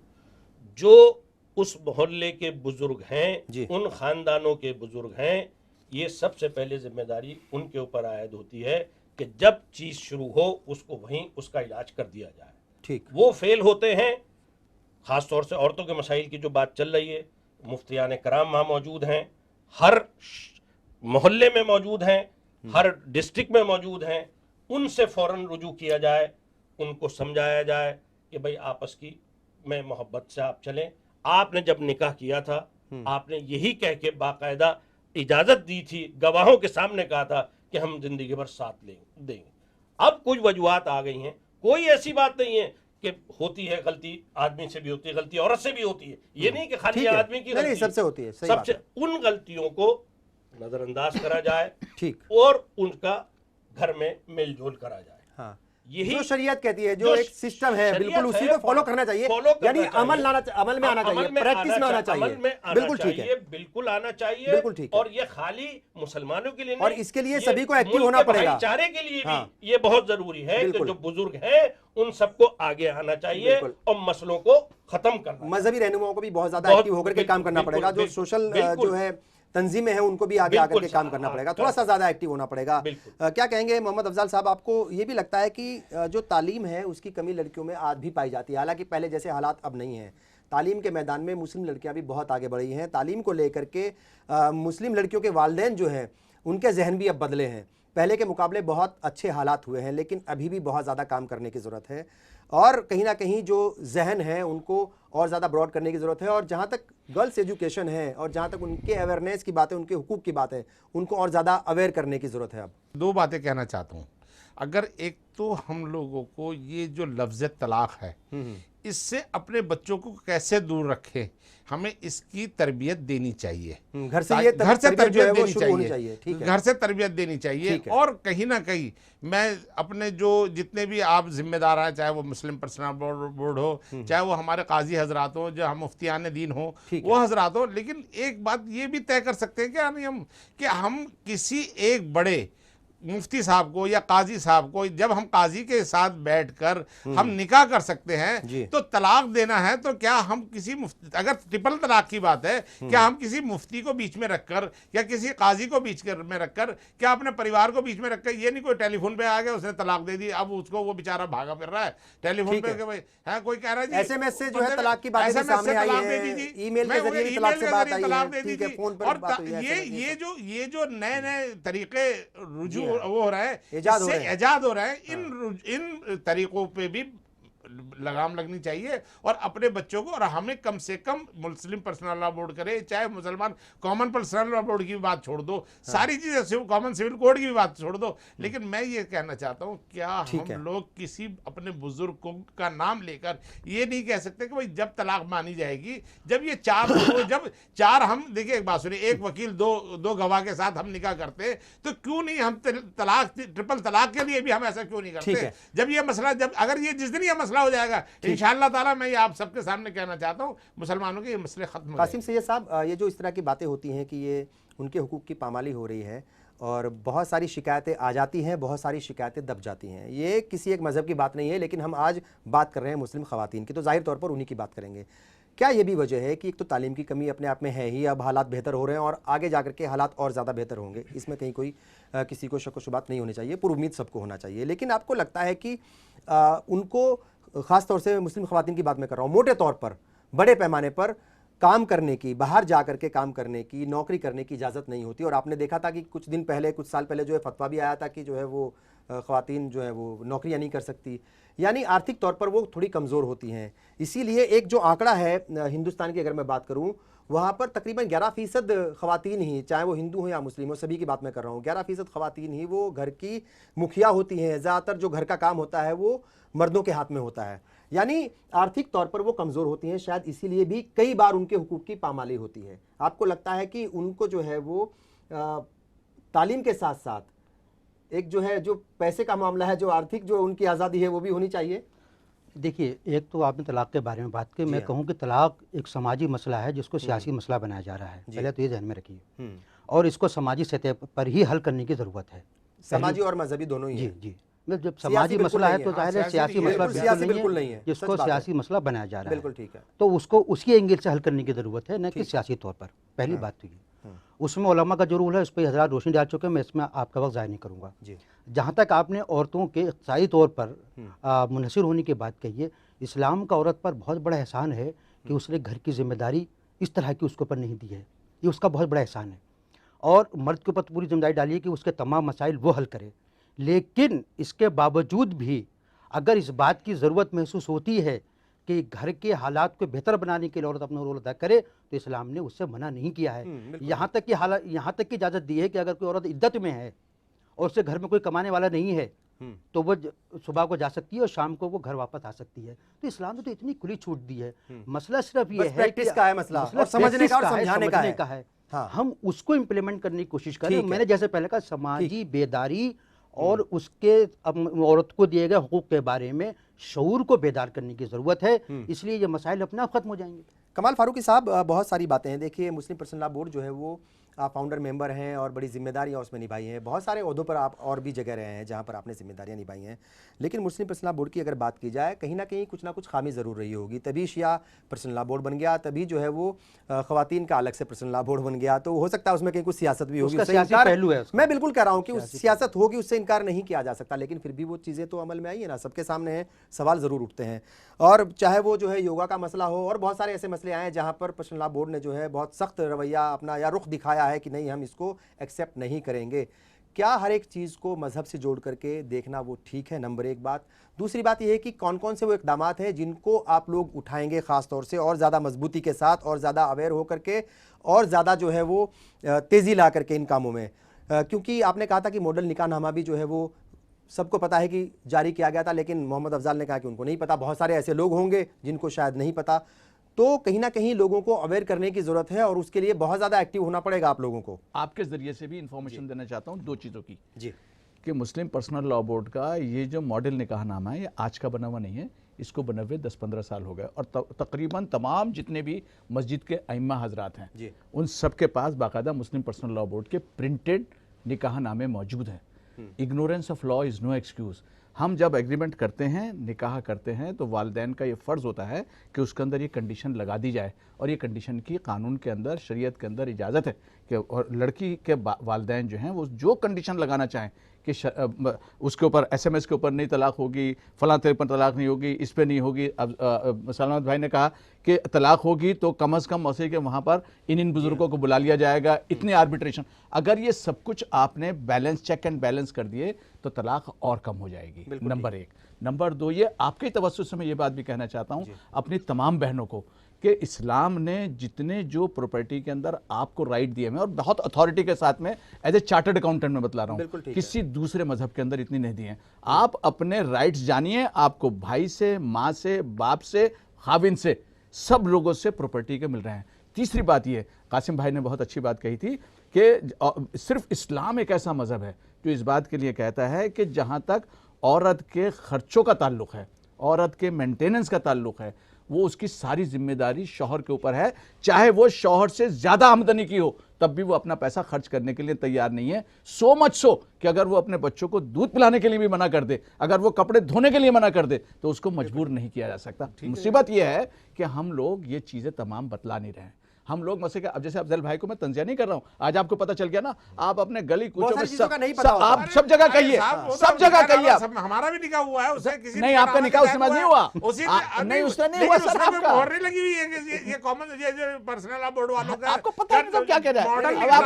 जो उस मोहल्ले के बुजुर्ग हैं, उन खानदानों के बुजुर्ग हैं, ये सबसे पहले जिम्मेदारी उनके ऊपर आयद होती है कि जब चीज़ शुरू हो उसको वहीं उसका इलाज कर दिया जाए। ठीक, वो फेल होते हैं। ख़ास तौर से औरतों के मसाइल की जो बात चल रही है, मुफ्तियान कराम वहाँ मौजूद हैं, हर मोहल्ले में मौजूद हैं, हर डिस्ट्रिक्ट में मौजूद हैं। उनसे फ़ौरन रुजू किया जाए, उनको समझाया जाए कि भाई आपस की में मोहब्बत से आप चलें। आपने जब निकाह किया था आपने यही कह के बाकायदा इजाज़त दी थी, गवाहों के सामने कहा था कि हम ज़िंदगी भर साथ देंगे। अब कुछ वजूहात आ गई हैं, कोई ऐसी बात नहीं है कि होती है गलती, आदमी से भी होती है गलती, औरत से भी होती है। ये नहीं कि खाली आदमी की गलती, सबसे होती है। सबसे उन गलतियों को नज़रअंदाज करा जाए, ठीक, और उनका घर में मेलजोल करा जाए। हाँ, यही जो शरीयत कहती है, जो एक सिस्टम है, बिल्कुल उसी को फॉलो करना चाहिए। यानी अमल में आना चाहिए, प्रैक्टिस में आना चाहिए। बिल्कुल ठीक है, बिल्कुल आना चाहिए, बिल्कुल ठीक है। और ये खाली मुसलमानों के लिए नहीं, और इसके लिए सभी को एक्टिव होना पड़ेगा। भाईचारे के लिए भी ये बहुत जरूरी है कि जो बुजुर्ग हैं उन सबको आगे आना चाहिए और मसलों को खत्म करना। मजहबी रहनुमाओं को भी बहुत ज्यादा एक्टिव होकर के काम करना पड़ेगा। जो सोशल जो है तंजीमें हैं उनको भी आगे आकर के काम करना पड़ेगा, थोड़ा सा ज़्यादा एक्टिव होना पड़ेगा। क्या कहेंगे मोहम्मद अफजल साहब, आपको ये भी लगता है कि जो तालीम है उसकी कमी लड़कियों में आज भी पाई जाती है? हालांकि पहले जैसे हालात अब नहीं हैं, तालीम के मैदान में मुस्लिम लड़कियां भी बहुत आगे बढ़ी हैं। तालीम को लेकर के मुस्लिम लड़कियों के वालिदैन जो हैं उनके जहन भी अब बदले हैं। पहले के मुकाबले बहुत अच्छे हालात हुए हैं, लेकिन अभी भी बहुत ज़्यादा काम करने की ज़रूरत है और कहीं ना कहीं जो जहन है उनको और ज़्यादा ब्रॉड करने की ज़रूरत है। और जहाँ तक गर्ल्स एजुकेशन है और जहाँ तक उनके अवेयरनेस की बात है, उनके हुकूक की बात है, उनको और ज़्यादा अवेयर करने की ज़रूरत है। अब दो बातें कहना चाहता हूँ। अगर एक तो हम लोगों को ये जो लफ्ज़ तलाक है इससे अपने बच्चों को कैसे दूर रखें, हमें इसकी तरबियत देनी चाहिए। घर से ये घर से तरबियत देनी चाहिए, घर से तरबियत देनी चाहिए। और कहीं ना कहीं मैं अपने जो जितने भी आप जिम्मेदार हैं, चाहे वो मुस्लिम पर्सनल बोर्ड हो, चाहे वो हमारे काजी हजरात हो, जो हम मुफ्तियान दीन हो, वो हजरात हो, लेकिन एक बात ये भी तय कर सकते हैं क्या नहीं हम कि हम किसी एक बड़े मुफ्ती साहब को या काजी साहब को, जब हम काजी के साथ बैठकर हम निकाह कर सकते हैं, तो तलाक देना है तो क्या हम किसी मुफ्ती, अगर ट्रिपल तलाक की बात है, क्या हम किसी मुफ्ती को बीच में रखकर या किसी काजी को बीच में रखकर, क्या अपने परिवार को बीच में रखकर, ये नहीं कोई टेलीफोन पे आ गया उसने तलाक दे दी, अब उसको वो बेचारा भागा फिर रहा है टेलीफोन पे कि भाई है कोई कह रहा है एसएमएस से जो है तलाक की बात सामने आई है, ईमेल के जरिए भी तलाक से बात आई है, ठीक है, फोन पर बात हुई है। ये जो नए नए तरीके रुजू वो हो रहा है, इजाद हो रहा है, इन तरीकों पे भी लगाम लगनी चाहिए और अपने बच्चों को, और हमें कम से कम मुस्लिम पर्सनल लॉ बोर्ड करे, चाहे मुसलमान कॉमन पर्सनल लॉ बोर्ड की भी बात छोड़ दो, सारी चीजें कॉमन सिविल कोड की भी बात छोड़ दो, लेकिन मैं ये कहना चाहता हूँ क्या हम लोग किसी अपने बुजुर्ग का नाम लेकर ये नहीं कह सकते कि भाई जब तलाक मानी जाएगी, जब ये जब चार हम देखिए, एक बात सुनिए, एक वकील दो गवाह के साथ हम निकाह करते हैं, तो क्यों नहीं हम ट्रिपल तलाक के लिए भी हम ऐसा क्यों नहीं करते? जब ये मसला, जब अगर ये जिस दिन ये मसला हो जाएगा इंशाअल्लाह ताला, मैं ये आप सबके सामने कहना चाहता हूँ, मुसलमानों के ये मसले खत्म हो जाएंगे। कासिम सैयद साहब, ये जो इस तरह की बातें होती हैं कि ये उनके हुकूक की पामाली हो रही है और बहुत सारी शिकायतें आ जाती हैं, बहुत सारी शिकायतें दब जाती हैं, ये किसी एक मज़हब की बात नहीं है, लेकिन हम आज बात कर रहे हैं मुस्लिम ख़वातीन की, तो ज़ाहिर तौर पर उन्हीं की बात करेंगे। क्या ये भी वजह है कि एक तो तालीम की कमी अपने आप में है ही, अब हालात बेहतर हो रहे हैं और आगे जाकर के हालात और ज़्यादा बेहतर होंगे, इसमें कहीं कोई किसी को शक व शुबात नहीं होनी चाहिए, पूरी उम्मीद सबको होना चाहिए। लेकिन आपको लगता है कि उनको, ख़ास तौर से मुस्लिम ख़वातीन की बात मैं कर रहा हूँ, मोटे तौर पर बड़े पैमाने पर काम करने की, बाहर जा करके काम करने की, नौकरी करने की इजाज़त नहीं होती। और आपने देखा था कि कुछ दिन पहले, कुछ साल पहले जो है फतवा भी आया था कि जो है वो ख़वातीन जो है वो नौकरियां नहीं कर सकती, यानी आर्थिक तौर पर वो थोड़ी कमज़ोर होती हैं। इसीलिए एक जो आंकड़ा है हिंदुस्तान की, अगर मैं बात करूं, वहाँ पर तकरीबन 11% ख़वातीन ही, चाहे वो हिंदू हो या मुस्लिम हो, सभी की बात मैं कर रहा हूँ, 11% ख़वातीन ही वो घर की मुखिया होती हैं। ज़्यादातर जो घर का काम होता है वो मर्दों के हाथ में होता है, यानी आर्थिक तौर पर वो कमज़ोर होती हैं। शायद इसीलिए भी कई बार उनके हुकूक की पामाली होती है। आपको लगता है कि उनको जो है वो तालीम के साथ साथ एक जो है, जो पैसे का मामला है, जो आर्थिक जो उनकी आज़ादी है, वो भी होनी चाहिए? देखिए, एक तो आपने तलाक के बारे में बात की, मैं कहूँ कि तलाक एक समाजी मसला है जिसको सियासी मसला बनाया जा रहा है, पहले तो ये ध्यान में रखिए, और इसको समाजी सतह पर ही हल करने की ज़रूरत है। समाजी और मजहबी दोनों ही जी है। जी, जब समाजी मसला है तो जाहिर है सियासी मसला बिल्कुल नहीं है, जिसको सियासी मसला बनाया जा रहा है, बिल्कुल ठीक है, तो उसको उसी एंगल से हल करने की ज़रूरत है, न कि सियासी तौर पर। पहली बात तो ये, उसमें उलमा का जो रूल है उस पर हज़रात रोशनी डाल चुके हैं, मैं इसमें आपका वक्त ज़ाया नहीं करूँगा। जहाँ तक आपने औरतों के इक़्तिसादी तौर पर मुनहसिर होने की बात कही है, इस्लाम का औरत पर बहुत बड़ा एहसान है कि उसने घर की जिम्मेदारी इस तरह की उसके ऊपर नहीं दी है, ये उसका बहुत बड़ा एहसान है। और मर्द के ऊपर पूरी जिम्मेदारी डाली है कि उसके तमाम मसाइल वो हल करे। लेकिन इसके बावजूद भी अगर इस बात की ज़रूरत महसूस होती है कि घर के हालात को बेहतर बनाने के लिए औरत अपना रोल अदा करे, तो इस्लाम ने उससे मना नहीं किया है। यहाँ तक की इजाज़त दी है कि अगर कोई औरत इद्दत में है और उससे घर में कोई कमाने वाला नहीं है, तो वो सुबह को जा सकती है और शाम को वो घर वापस आ सकती है। तो इस्लाम ने तो इतनी खुली छूट दी है। मसला सिर्फ ये है कि का है, मसला समझने का और समझाने का है। हाँ, हम उसको इम्प्लीमेंट करने की कोशिश करें। मैंने जैसे पहले कहा, समाजी बेदारी और उसके औरत को दिए गए हुकूक के बारे में शऊर को बेदार करने की ज़रूरत है, इसलिए ये मसाइल अपने आप ख़त्म हो जाएंगे। कमाल फारूकी साहब, बहुत सारी बातें हैं। देखिए, मुस्लिम पर्सनल लॉ बोर्ड जो है वो आप फाउंडर मेंबर हैं और बड़ी जिम्मेदारियां उसमें निभाई हैं। बहुत सारे ओहदों पर आप और भी जगह रहे हैं जहां पर आपने जिम्मेदारियां निभाई हैं। लेकिन मुस्लिम पर्सनल लॉ बोर्ड की अगर बात की जाए, कहीं ना कहीं कुछ ना कुछ खामी ज़रूर रही होगी, तभी शिया पर्सनल लॉ बोर्ड बन गया, तभी जो है वो ख़वातीन का अलग से पर्सनल लॉ बोर्ड बन गया। तो हो सकता है उसमें कहीं कुछ सियासत भी होगी, पहलू है। मैं बिल्कुल कह रहा हूँ कि उस सियासत होगी, उससे इनकार नहीं किया जा सकता। लेकिन फिर भी वो चीज़ें तो अमल में आई है ना, सबके सामने है, सवाल ज़रूर उठते हैं। और चाहे वो जो है योगा का मसला हो, और बहुत सारे ऐसे मसले आए हैं जहाँ पर पर्सनल लॉ बोर्ड ने जो है बहुत सख्त रवैया अपना या रुख दिखाया है कि नहीं, हम इसको एक्सेप्ट नहीं करेंगे। क्या हर एक चीज़ को मजहब से जोड़ करके देखना वो ठीक है? नंबर एक बात। दूसरी बात यह है कि कौन कौन से वो इक़दामात हैं जिनको आप लोग उठाएंगे ख़ास तौर से, और ज़्यादा मजबूती के साथ, और ज़्यादा अवेयर हो करके, और ज़्यादा जो है वो तेज़ी ला करके इन कामों में? क्योंकि आपने कहा था कि मॉडल निकाहनामा भी जो है वो सबको पता है कि जारी किया गया था, लेकिन मोहम्मद अफजाल ने कहा कि उनको नहीं पता। बहुत सारे ऐसे लोग होंगे जिनको शायद नहीं पता। तो कहीं ना कहीं लोगों को अवेयर करने की ज़रूरत है, और उसके लिए बहुत ज़्यादा एक्टिव होना पड़ेगा आप लोगों को। आपके ज़रिए से भी इंफॉर्मेशन देना चाहता हूँ दो चीज़ों की जी, कि मुस्लिम पर्सनल लॉ बोर्ड का ये जो मॉडल निकाहनामा है, ये आज का बना हुआ नहीं है, इसको बने हुए 10-15 साल हो गए। और तकरीबन तमाम जितने भी मस्जिद के अइम्मा हजरात हैं जी, उन सब के पास बाकायदा मुस्लिम पर्सनल लॉ बोर्ड के प्रिंटेड निकाहनामे मौजूद हैं। Ignorance of law is no excuse. हम जब एग्रीमेंट करते हैं, निकाह करते हैं, तो वालिदैन का ये फ़र्ज़ होता है कि उसके अंदर ये कंडीशन लगा दी जाए, और ये कंडीशन की कानून के अंदर, शरीयत के अंदर इजाज़त है कि और लड़की के वालिदैन जो हैं वो जो कंडीशन लगाना चाहें कि उसके ऊपर SMS के ऊपर नहीं तलाक होगी, फ़लाँ तेरे पर तलाक नहीं होगी, इस पर नहीं होगी। अब सलामत भाई ने कहा कि तलाक होगी तो कम अज़ कम मौसे के वहाँ पर इन बुज़ुर्गों को बुला लिया जाएगा, इतने आर्बिट्रेशन। अगर ये सब कुछ आपने बैलेंस, चेक एंड बैलेंस कर दिए तो तलाक और कम हो जाएगी। नंबर एक। नंबर दो, ये आपके तवज्जुह से मैं ये बात भी कहना चाहता हूँ अपनी तमाम बहनों को कि इस्लाम ने जितने जो प्रॉपर्टी के अंदर आपको राइट दिए हैं, और बहुत अथॉरिटी के साथ में एज ए चार्टर्ड अकाउंटेंट में बतला रहा हूँ, किसी दूसरे मजहब के अंदर इतनी नहीं दी हैं। आप अपने राइट्स जानिए, आपको भाई से, माँ से, बाप से, खाविन से, सब लोगों से प्रॉपर्टी के मिल रहे हैं। तीसरी बात ये, कासिम भाई ने बहुत अच्छी बात कही थी कि सिर्फ इस्लाम एक ऐसा मजहब है जो इस बात के लिए कहता है कि जहाँ तक औरत के खर्चों का ताल्लुक़ है, औरत के मेंटेनेंस का ताल्लुक़ है, वो उसकी सारी जिम्मेदारी शौहर के ऊपर है, चाहे वो शौहर से ज़्यादा आमदनी की हो, तब भी वो अपना पैसा खर्च करने के लिए तैयार नहीं है। सो मच सो कि अगर वो अपने बच्चों को दूध पिलाने के लिए भी मना कर दे, अगर वो कपड़े धोने के लिए मना कर दे, तो उसको मजबूर नहीं किया जा सकता। मुसीबत यह है कि हम लोग ये चीजें तमाम बतला नहीं रहे हैं। हम लोग मसले अब जैसे अफजल भाई को मैं तंजिया नहीं कर रहा हूं, आज आपको पता चल गया ना, आप अपने गली कूचों में आप सब जगह कहिए, सब जगह कहिए। हमारा भी निकाह हुआ है, उससे किसी नहीं, आपका निकाह उससे नहीं हुआ, नहीं उससे नहीं हुआ सर, आपका मोहर लगी हुई है। ये कॉमन ये पर्सनल लॉ बोर्ड वालों का आपको पता नहीं तो क्या कह रहे हैं आप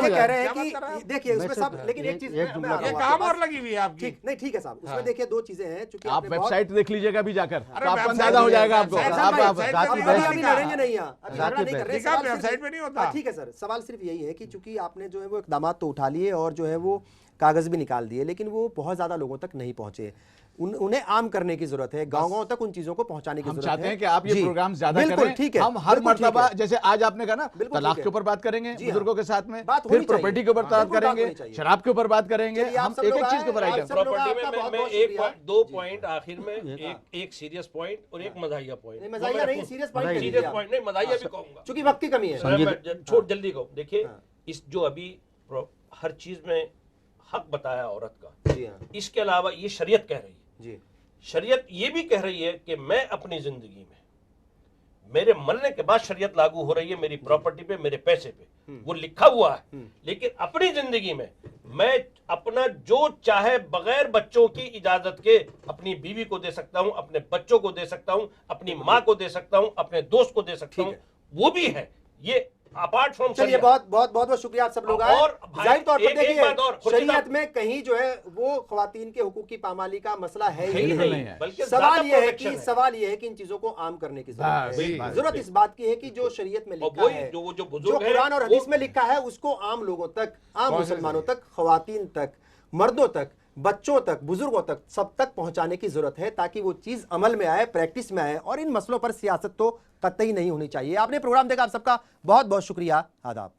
कह रहे हैं कि देखिए उसमें सब, लेकिन एक चीज ये कहां मोहर लगी हुई है आपकी? नहीं ठीक है साहब, उसमें देखिए दो चीजें हैं, चूंकि आप वेबसाइट देख लीजिएगा भी जाकर, आपको अंदाजा हो जाएगा आपको। अभी लड़ेंगे नहीं, नहीं कर रहे, वेबसाइट में नहीं होता। ठीक है सर, सवाल सिर्फ यही है कि चूंकि आपने जो है वो इकदाम तो उठा लिए और जो है वो कागज भी निकाल दिए, लेकिन वो बहुत ज्यादा लोगों तक नहीं पहुंचे। उन्हें आम करने की जरूरत है, गांव-गांव तक उन चीजों को पहुंचाने की जरूरत है। हम चाहते हैं कि आप ये प्रोग्राम ज्यादा करें। ठीक है, हम हर मर्तबा, जैसे आज आपने कहा ना, तलाक के ऊपर बात करेंगे बुजुर्गों के साथ में, फिर प्रॉपर्टी के ऊपर बात करेंगे, शराब के ऊपर बात करेंगे, हम एक एक चीज के ऊपर आएंगे। प्रॉपर्टी में एक दो पॉइंट आखिर में, एक सीरियस पॉइंट और एक मजाहिया पॉइंट। मजाहिया नहीं, सीरियस पॉइंट नहीं, मजाहिया भी कहूंगा, क्योंकि वक्त की कमी है। छोड़ जल्दी कहूँ। देखिए, इस जो अभी हर चीज में हक बताया औरत का, इसके अलावा ये शरीयत कह रही है जी, शरीयत ये भी कह रही है कि मैं अपनी जिंदगी में, मेरे मरने के बाद शरीयत लागू हो रही है मेरी प्रॉपर्टी पे, मेरे पैसे पे, वो लिखा हुआ है, लेकिन अपनी जिंदगी में मैं अपना जो चाहे बगैर बच्चों की इजाजत के अपनी बीवी को दे सकता हूं, अपने बच्चों को दे सकता हूं, अपनी माँ को दे सकता हूं, अपने दोस्त को दे सकता हूं, वो भी है ये अपार्ट फ्रॉम। चलिए, बहुत शुक्रिया आप सब लोग आए। जाहिर तौर पर देखिए, शरीयत में कहीं जो है वो ख़वातीन के हुकूक की पामाली का मसला है ही नहीं, बल्कि सवाल ये है कि इन चीजों को आम करने की जरूरत इस बात की है कि जो शरीयत में लिखा है, जो कुरान और हदीस में लिखा है, उसको आम लोगों तक, आम मुसलमानों तक, ख़वातीन तक, मर्दों तक, बच्चों तक, बुजुर्गों तक, सब तक पहुंचाने की जरूरत है, ताकि वो चीज अमल में आए, प्रैक्टिस में आए। और इन मसलों पर सियासत तो कतई नहीं होनी चाहिए। आपने प्रोग्राम देखा, आप सबका बहुत बहुत शुक्रिया, आदाब।